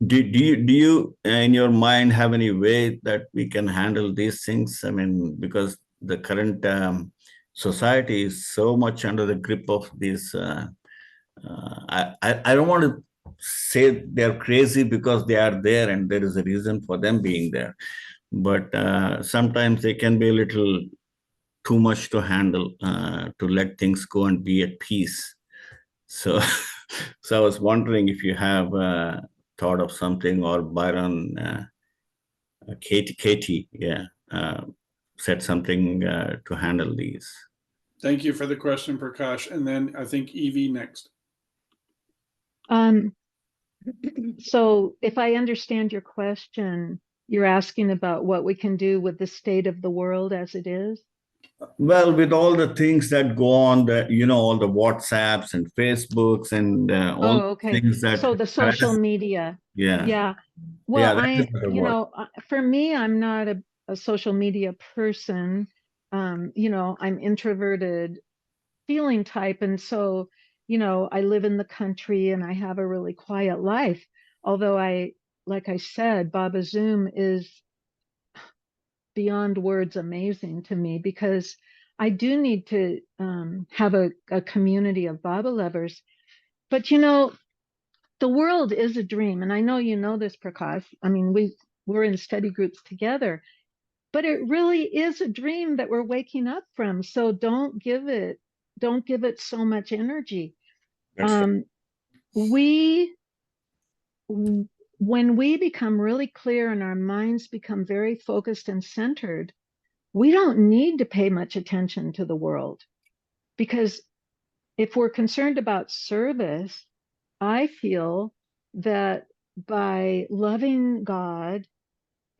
do you in your mind have any way that we can handle these things? I mean, because the current society is so much under the grip of these. I don't want to say they're crazy because they are there and there is a reason for them being there, but sometimes they can be a little too much to handle, to let things go and be at peace. So, so I was wondering if you have thought of something, or Byron, Katie, yeah, said something to handle these. Thank you for the question, Prakash. And then I think Evie next. So if I understand your question, you're asking about what we can do with the state of the world as it is? Well, with all the things that go on, all the WhatsApps and Facebooks and all okay. things that. So the social media. Yeah. Yeah. Well, Yeah, for me, I'm not a social media person. I'm introverted feeling type. And so, I live in the country and I have a really quiet life. Although like I said, Baba Zoom is beyond words amazing to me, because I do need to have a community of Baba lovers. But the world is a dream, and I know you know this, Prakash. I mean, we're in study groups together, but it really is a dream that we're waking up from. So don't give it so much energy. When we become really clear and our minds become very focused and centered, we don't need to pay much attention to the world, because if we're concerned about service, I feel that by loving God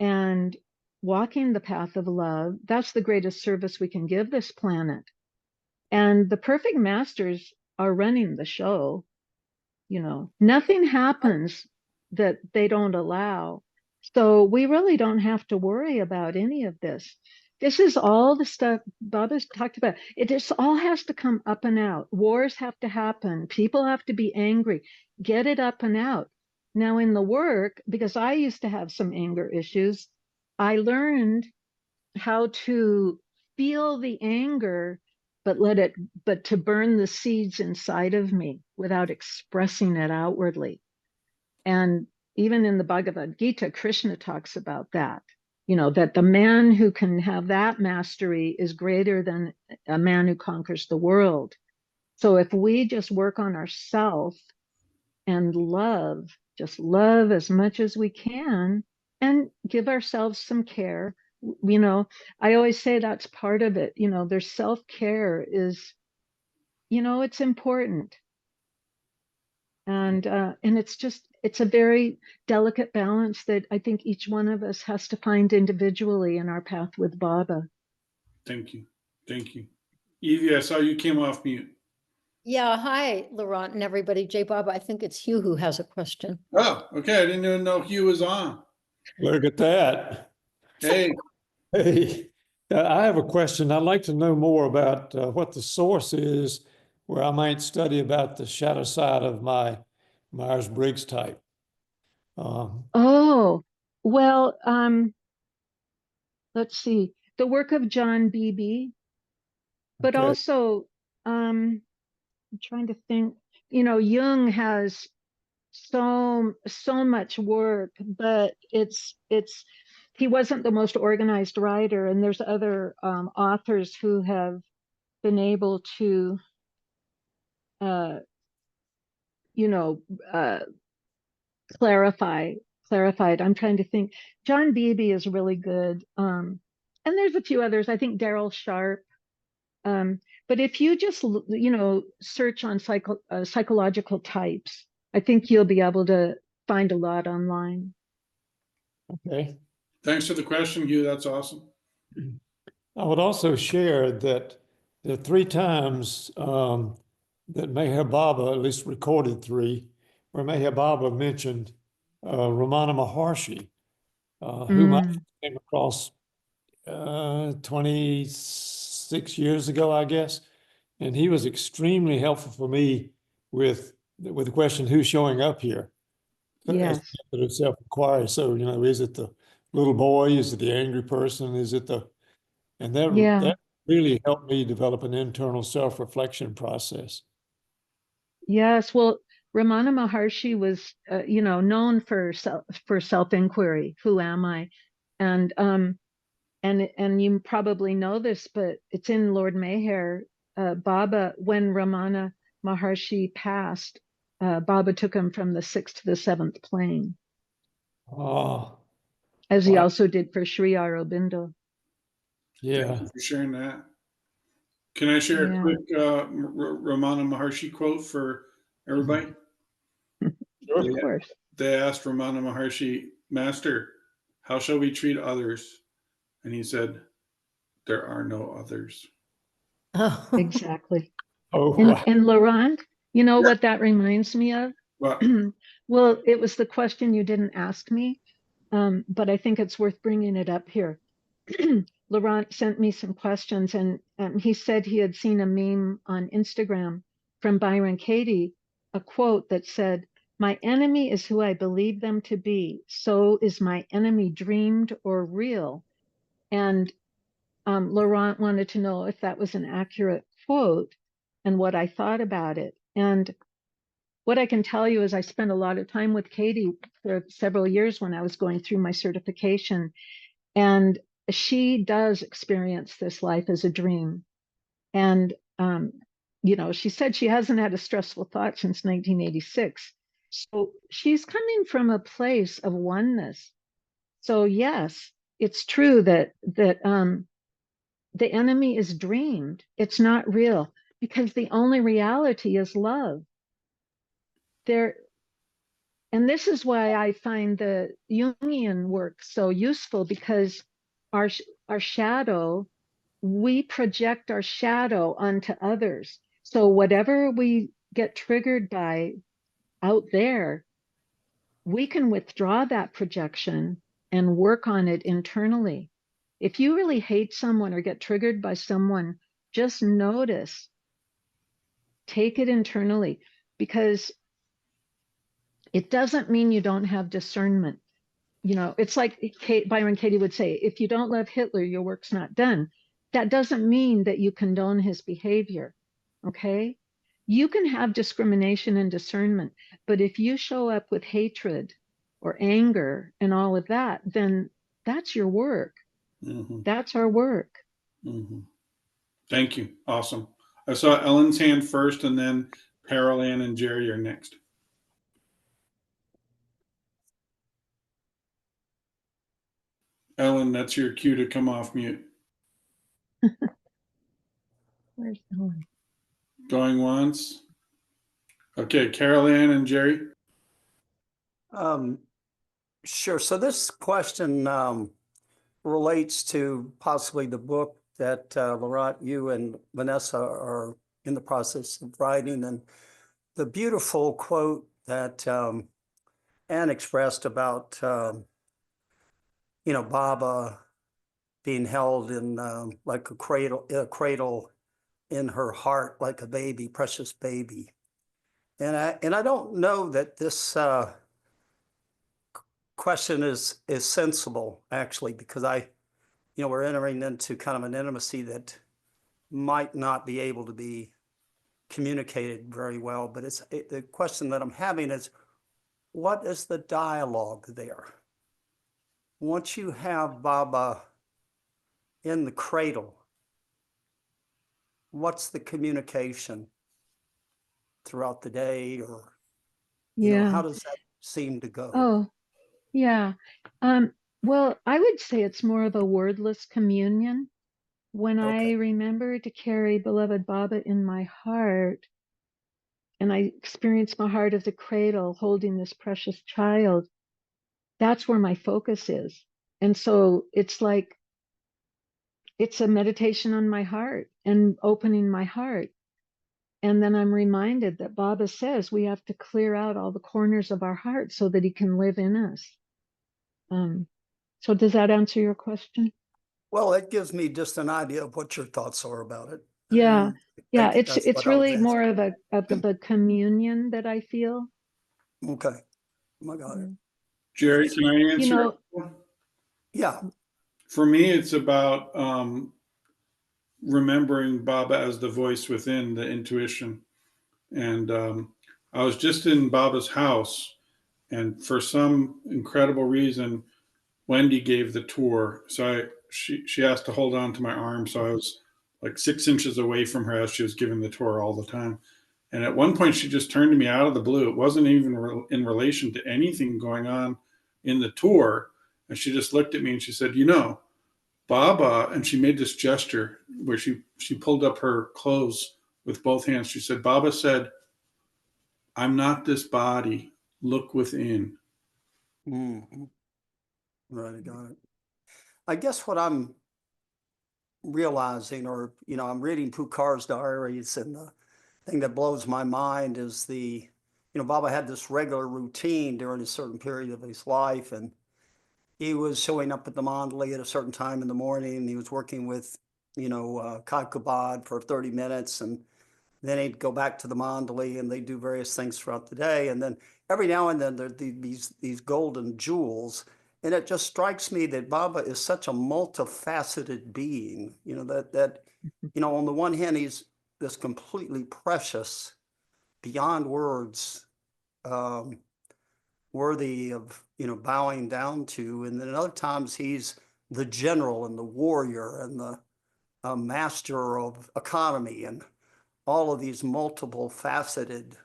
and walking the path of love, that's the greatest service we can give this planet. And the perfect masters are running the show. Nothing happens that they don't allow. So we really don't have to worry about any of this. This is all the stuff Baba's talked about. It just all has to come up and out. Wars have to happen. People have to be angry. Get it up and out. Now in the work, because I used to have some anger issues, I learned how to feel the anger, but to burn the seeds inside of me without expressing it outwardly. And even in the Bhagavad Gita, Krishna talks about that, that the man who can have that mastery is greater than a man who conquers the world. So if we just work on ourselves and just love as much as we can, and give ourselves some care. I always say that's part of it. Their self-care is, it's important. And it's a very delicate balance that I think each one of us has to find individually in our path with Baba. Thank you. Evie, I saw you came off mute. Yeah, hi, Laurent and everybody. Jay Baba, I think it's Hugh who has a question. Oh, okay. I didn't even know Hugh was on. Look at that. Hey. Hey, I have a question. I'd like to know more about what the source is where I might study about the shadow side of my Myers-Briggs type. Well, let's see. The work of John Beebe, but also, I'm trying to think, Jung has so much work, but he wasn't the most organized writer, and there's other authors who have been able to clarify it. I'm trying to think. John Beebe is really good, and there's a few others. I think Daryl Sharp. But if you just search on psychological types, I think you'll be able to find a lot online. Okay. Thanks for the question, Hugh. That's awesome. I would also share that there are 3 times that Meher Baba, at least recorded 3, where Meher Baba mentioned Ramana Maharshi, whom I came across 26 years ago, I guess. And he was extremely helpful for me with the question, who's showing up here? Yes. As a method of self-inquiry. So, is it the little boy? Is it the angry person? Is it and that really helped me develop an internal self-reflection process. Yes. Well, Ramana Maharshi was, known for self-inquiry. Who am I? And you probably know this, but it's in Lord Meher. Baba, when Ramana Maharshi passed, Baba took him from the 6th to the 7th plane, as he also did for Sri Aurobindo. Yeah. Thank you for sharing that. Can I share a quick Ramana Maharshi quote for everybody? Of course. They asked Ramana Maharshi, Master, how shall we treat others? And he said, there are no others. Exactly. Oh, and Laurent, you know what that reminds me of? What? Well, it was the question you didn't ask me, but I think it's worth bringing it up here. Laurent sent me some questions, and he said he had seen a meme on Instagram from Byron Katie, a quote that said, "My enemy is who I believe them to be. So is my enemy dreamed or real?" And Laurent wanted to know if that was an accurate quote and what I thought about it. And what I can tell you is I spent a lot of time with Katie for several years when I was going through my certification. And she does experience this life as a dream. And, she said she hasn't had a stressful thought since 1986. So she's coming from a place of oneness. So yes, it's true that the enemy is dreamed. It's not real, because the only reality is love. And this is why I find the Jungian work so useful, because our shadow, we project our shadow onto others. So whatever we get triggered by out there, we can withdraw that projection and work on it internally. If you really hate someone or get triggered by someone, just notice, take it internally, because it doesn't mean you don't have discernment. It's like Byron Katie would say, if you don't love Hitler, your work's not done. That doesn't mean that you condone his behavior, okay? You can have discrimination and discernment, but if you show up with hatred or anger and all of that, then that's your work. That's our work. Thank you. Awesome. I saw Ellen's hand first, and then Carol Ann and Jerry are next. Ellen, that's your cue to come off mute. Where's Ellen? Going once. Okay, Carol Ann and Jerry. Sure. So this question relates to possibly the book that Laurent, you and Vanessa are in the process of writing, and the beautiful quote that Anne expressed about Baba being held in like a cradle in her heart, like a baby, precious baby. And I don't know that this question is sensible, actually, because we're entering into kind of an intimacy that might not be able to be communicated very well. But the question that I'm having is, what is the dialogue there? Once you have Baba in the cradle, what's the communication throughout the day, or how does that seem to go? Oh, yeah. Well, I would say it's more of a wordless communion. When I remember to carry beloved Baba in my heart, and I experience my heart as a cradle holding this precious child, that's where my focus is. And so it's like it's a meditation on my heart and opening my heart. And then I'm reminded that Baba says we have to clear out all the corners of our heart so that he can live in us. So does that answer your question? Well, it gives me just an idea of what your thoughts are about it. Yeah. And I Yeah, think that's it's what I was really asking. more of a communion that I feel. Okay. I got it. Jerry, can I answer? You know, Yeah. For me, it's about remembering Baba as the voice within, the intuition. And I was just in Baba's house, and for some incredible reason, Wendy gave the tour. So she asked to hold on to my arm, so I was like 6 inches away from her as she was giving the tour all the time. And at one point, she just turned to me out of the blue. It wasn't even in relation to anything going on in the tour. And she just looked at me and she said, you know, Baba, and she made this gesture where she pulled up her clothes with both hands. She said, Baba said, I'm not this body. Look within. Mm-hmm. Right, I got it. I guess what I'm realizing, or, you know, I'm reading Pukar's diaries, and the thing that blows my mind is Baba had this regular routine during a certain period of his life, and he was showing up at the mandali at a certain time in the morning, and he was working with, Kai Kubad for 30 minutes, and then he'd go back to the mandali, and they'd do various things throughout the day, and then every now and then there'd be these golden jewels. And it just strikes me that Baba is such a multifaceted being, that on the one hand, he's this completely precious, beyond words, worthy of, bowing down to. And then at other times, he's the general and the warrior and the master of economy and all of these multiple faceted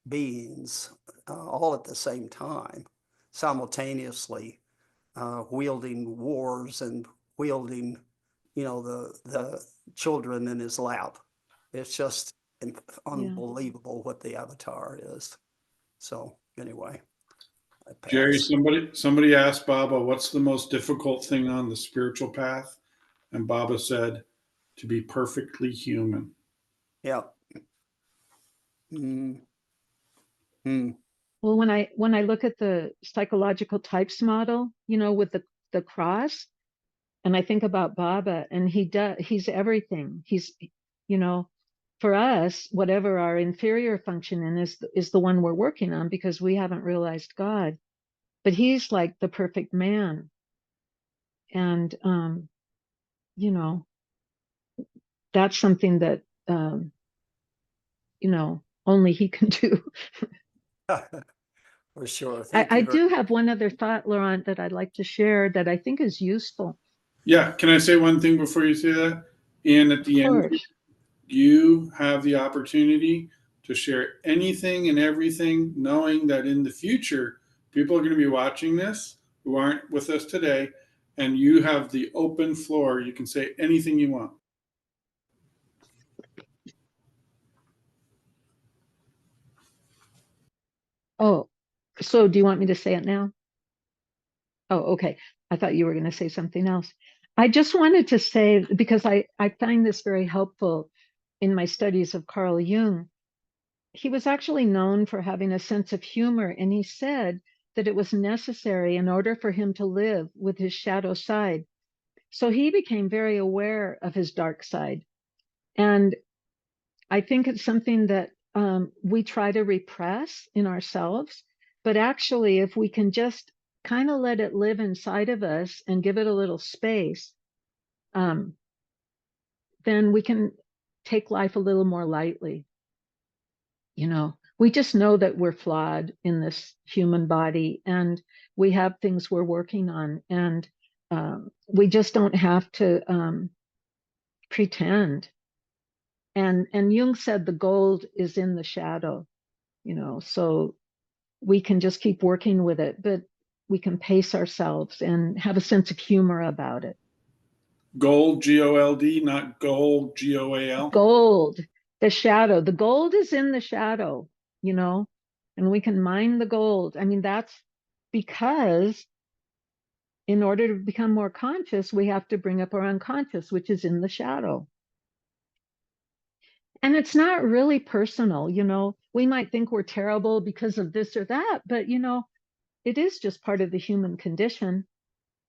beings, all at the same time, simultaneously. Wielding wars and wielding, the children in his lap. It's just unbelievable what the avatar is. So anyway, I pass. Jerry, somebody asked Baba, what's the most difficult thing on the spiritual path? And Baba said, to be perfectly human. Yeah. Well, when I look at the psychological types model, with the cross, and I think about Baba, and he's everything. He's, for us, whatever our inferior function in is the one we're working on because we haven't realized God. But he's like the perfect man. And that's something that only he can do. For sure. I do have one other thought, Laurent, that I'd like to share that I think is useful. Yeah, can I say one thing before you say that? And at the end, you have the opportunity to share anything and everything, knowing that in the future, people are going to be watching this who aren't with us today, and you have the open floor. You can say anything you want. Oh, so do you want me to say it now? Oh, okay. I thought you were going to say something else. I just wanted to say, because I find this very helpful in my studies of Carl Jung. He was actually known for having a sense of humor, and he said that it was necessary in order for him to live with his shadow side. So he became very aware of his dark side. And I think it's something that we try to repress in ourselves. But actually, if we can just kind of let it live inside of us and give it a little space, then we can take life a little more lightly. We just know that we're flawed in this human body, and we have things we're working on, and we just don't have to pretend. And Jung said the gold is in the shadow, so we can just keep working with it, but we can pace ourselves and have a sense of humor about it. Gold, G-O-L-D, not gold, G-O-A-L. Gold, the shadow. The gold is in the shadow, and we can mine the gold. I mean, that's because in order to become more conscious, we have to bring up our unconscious, which is in the shadow. And it's not really personal, you know, we might think we're terrible because of this or that, but you know, it is just part of the human condition.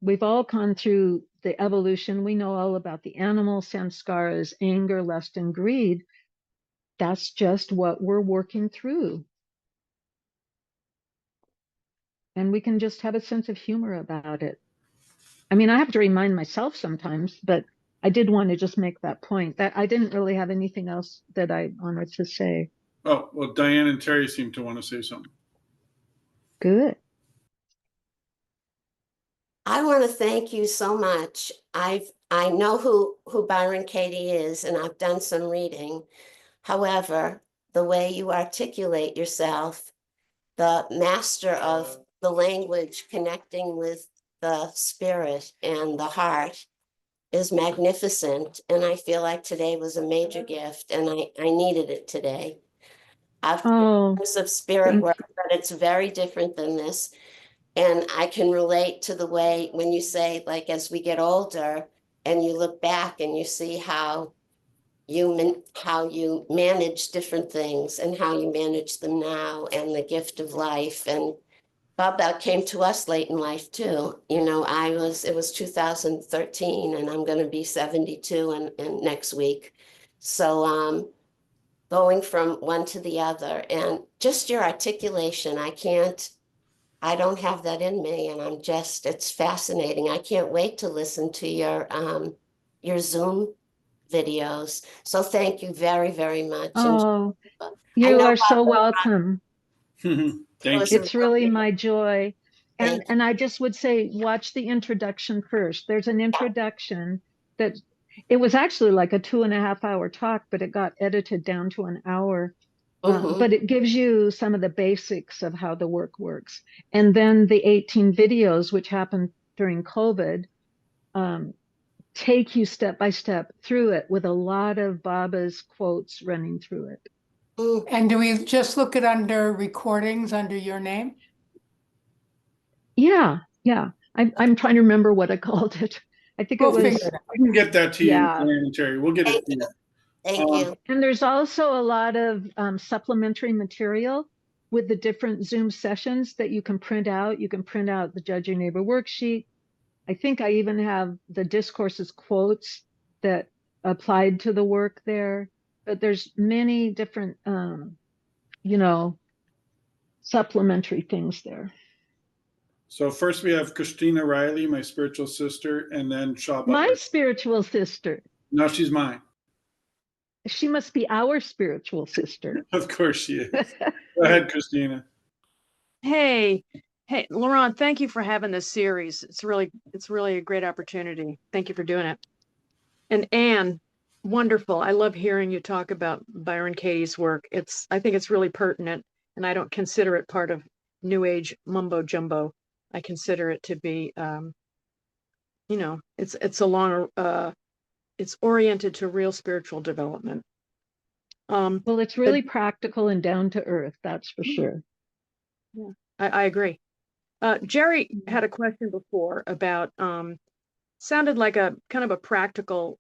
We've all gone through the evolution. We know all about the animal samskaras, anger, lust, and greed. That's just what we're working through. And we can just have a sense of humor about it. I mean, I have to remind myself sometimes, but I did want to just make that point that I didn't really have anything else that I wanted to say. Oh, well, Diane and Terry seem to want to say something. Good. I want to thank you so much. I know who Byron Katie is, and I've done some reading. However, the way you articulate yourself, the master of the language connecting with the spirit and the heart is magnificent. And I feel like today was a major gift, and I needed it today. I've done some spirit work, but it's very different than this. And I can relate to the way when you say, like, as we get older and you look back and you see how you manage different things and how you manage them now, and the gift of life. And Bob, that came to us late in life too. You know, it was 2013, and I'm going to be 72 and next week. So going from one to the other, and just your articulation, I don't have that in me, and it's fascinating. I can't wait to listen to your Zoom videos. So thank you very, very much. Oh, you are so welcome. Thank It's really my joy. And I just would say, watch the introduction first. There's an introduction that it was actually like a 2.5 hour talk, but it got edited down to an hour. But it gives you some of the basics of how the work works. And then the 18 videos, which happened during COVID, take you step by step through it with a lot of Baba's quotes running through it. And do we just look it under recordings under your name? Yeah. I'm trying to remember what I called it. I think We'll it was. figure it out. We can get that to you, Yeah. Diane and Terry. We'll get it to you. Thank you. And there's also a lot of supplementary material with the different Zoom sessions that you can print out. You can print out the Judge Your Neighbor worksheet. I think I even have the discourses quotes that applied to the work there. But there's many different, supplementary things there. So first we have Christina Riley, my spiritual sister, and then Shaw Butler. My spiritual sister. No, she's mine. She must be our spiritual sister. Of course she is. Go ahead, Christina. Hey, Laurent, thank you for having this series. It's really a great opportunity. Thank you for doing it. And Anne, wonderful. I love hearing you talk about Byron Katie's work. I think it's really pertinent, and I don't consider it part of New Age mumbo jumbo. I consider it to be, it's oriented to real spiritual development. Well, it's really practical and down to earth, that's for sure. Yeah, I agree. Jerry had a question before about, sounded like a kind of a practical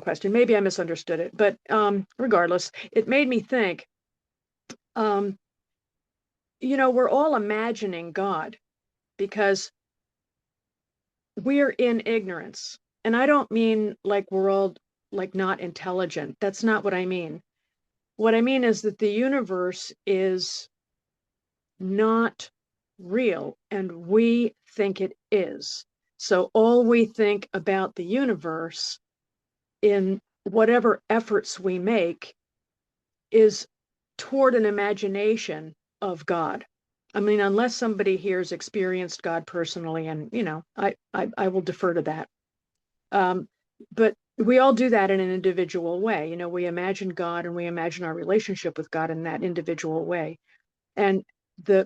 question. Maybe I misunderstood it, but regardless, it made me think, we're all imagining God because we're in ignorance. And I don't mean like we're all like not intelligent. That's not what I mean. What I mean is that the universe is not real, and we think it is. So all we think about the universe in whatever efforts we make is toward an imagination of God. I mean, unless somebody here has experienced God personally, and I will defer to that. But we all do that in an individual way. We imagine God and we imagine our relationship with God in that individual way. And the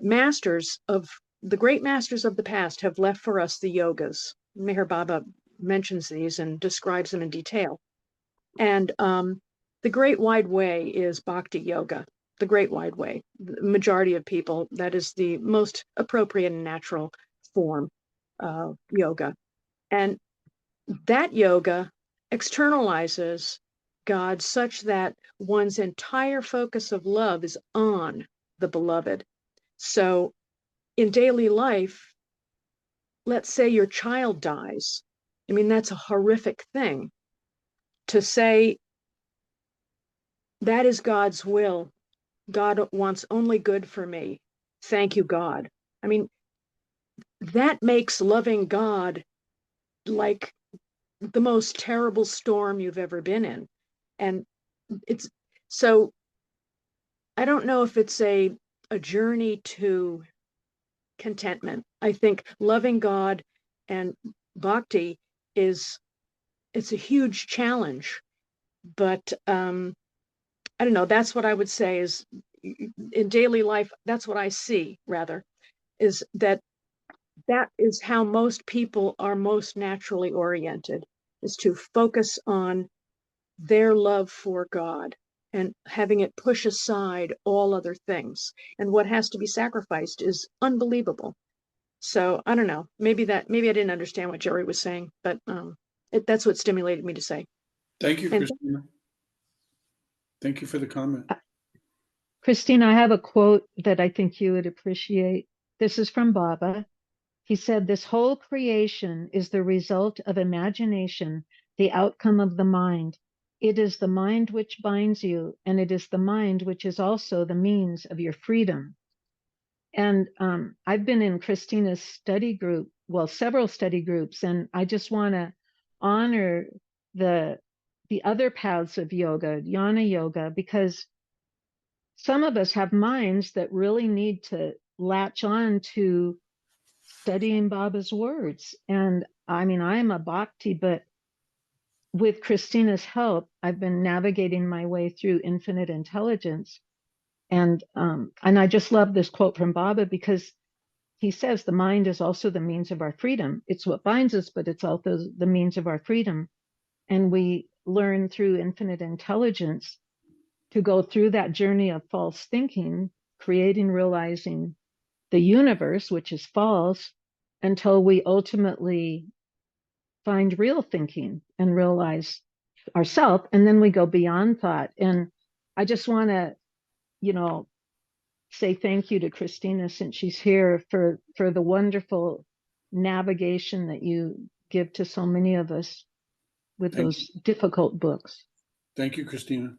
great masters of the past have left for us the yogas. Meher Baba mentions these and describes them in detail. And the great wide way is bhakti yoga. the great wide way. The majority of people, that is the most appropriate and natural form of yoga. And that yoga externalizes God such that one's entire focus of love is on the beloved. So in daily life, let's say your child dies. I mean, that's a horrific thing. To say that is God's will. God wants only good for me. Thank you, God. I mean, that makes loving God like the most terrible storm you've ever been in. And it's so, I don't know if it's a journey to contentment. I think loving God and bhakti it's a huge challenge, but I don't know, that's what I would say is in daily life, that's what I see rather, is that is how most people are most naturally oriented, is to focus on their love for God and having it push aside all other things. And what has to be sacrificed is unbelievable. So I don't know, maybe I didn't understand what Jerry was saying, but that's what stimulated me to say. Thank you, And Christina. Thank you for the comment. Christine, I have a quote that I think you would appreciate. This is from Baba. He said, "This whole creation is the result of imagination, the outcome of the mind. It is the mind which binds you, and it is the mind which is also the means of your freedom." And I've been in Christina's study group, well, several study groups, and I just want to honor the other paths of yoga, jnana yoga, because some of us have minds that really need to latch on to studying Baba's words. And I mean, I'm a bhakti, but with Christina's help, I've been navigating my way through infinite intelligence. And I just love this quote from Baba, because he says the mind is also the means of our freedom. It's what binds us, but it's also the means of our freedom. And we learn through infinite intelligence to go through that journey of false thinking, creating, realizing the universe, which is false, until we ultimately find real thinking and realize ourself. And then we go beyond thought. And I just want to, say thank you to Christina, since she's here, for the wonderful navigation that you give to so many of us with those difficult books. Thank you, Christina.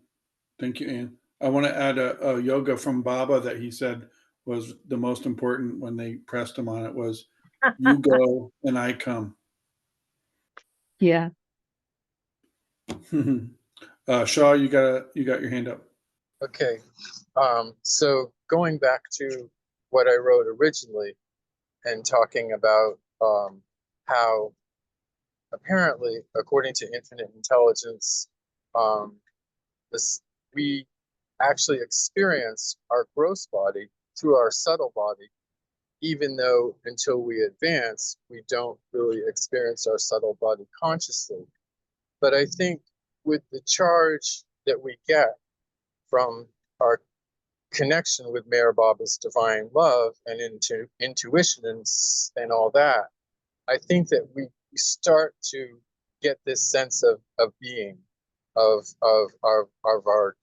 Thank you, Anne. I want to add a yoga from Baba that he said was the most important when they pressed him on it was, "You go and I come." Yeah. Shaw, you got your hand up. Okay. So going back to what I wrote originally and talking about how apparently, according to infinite intelligence, we actually experience our gross body through our subtle body, even though until we advance, we don't really experience our subtle body consciously. But I think with the charge that we get from our connection with Meher Baba's divine love and into intuition and all that, I think that we start to get this sense of being, of our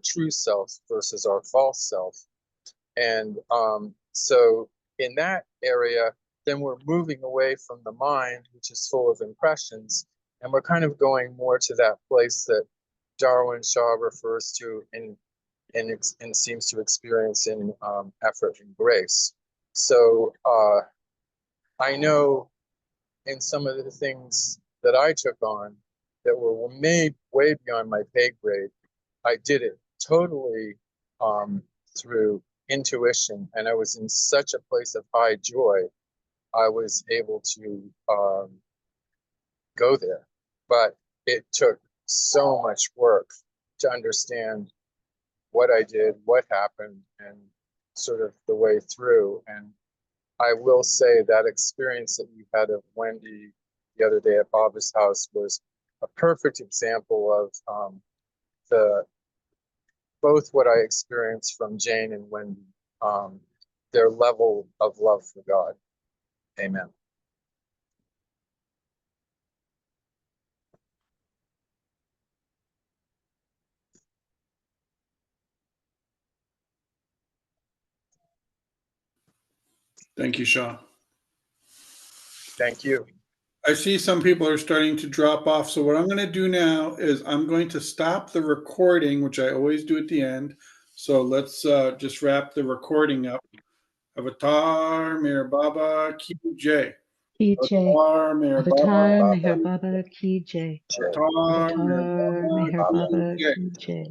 true self versus our false self. And so in that area, then we're moving away from the mind, which is full of impressions, and we're kind of going more to that place that Darwin Shaw refers to and seems to experience in effort and grace. So I know in some of the things that I took on that were made way beyond my pay grade, I did it totally through intuition, and I was in such a place of high joy, I was able to go there. But it took so much work to understand what I did, what happened, and sort of the way through. And I will say that experience that you had of Wendy the other day at Baba's house was a perfect example of both what I experienced from Jane and Wendy, their level of love for God. Amen. Thank you, Shaw. Thank you. I see some people are starting to drop off. So what I'm going to do now is I'm going to stop the recording, which I always do at the end. So let's just wrap the recording up. Avatar Mir Baba Ki Jai. Ki Jai. Avatar Mir Avatar Baba Meher Baba Ki Jai. Avatar Mir Avatar Baba Meher Ki Baba Jai. Ki Jai.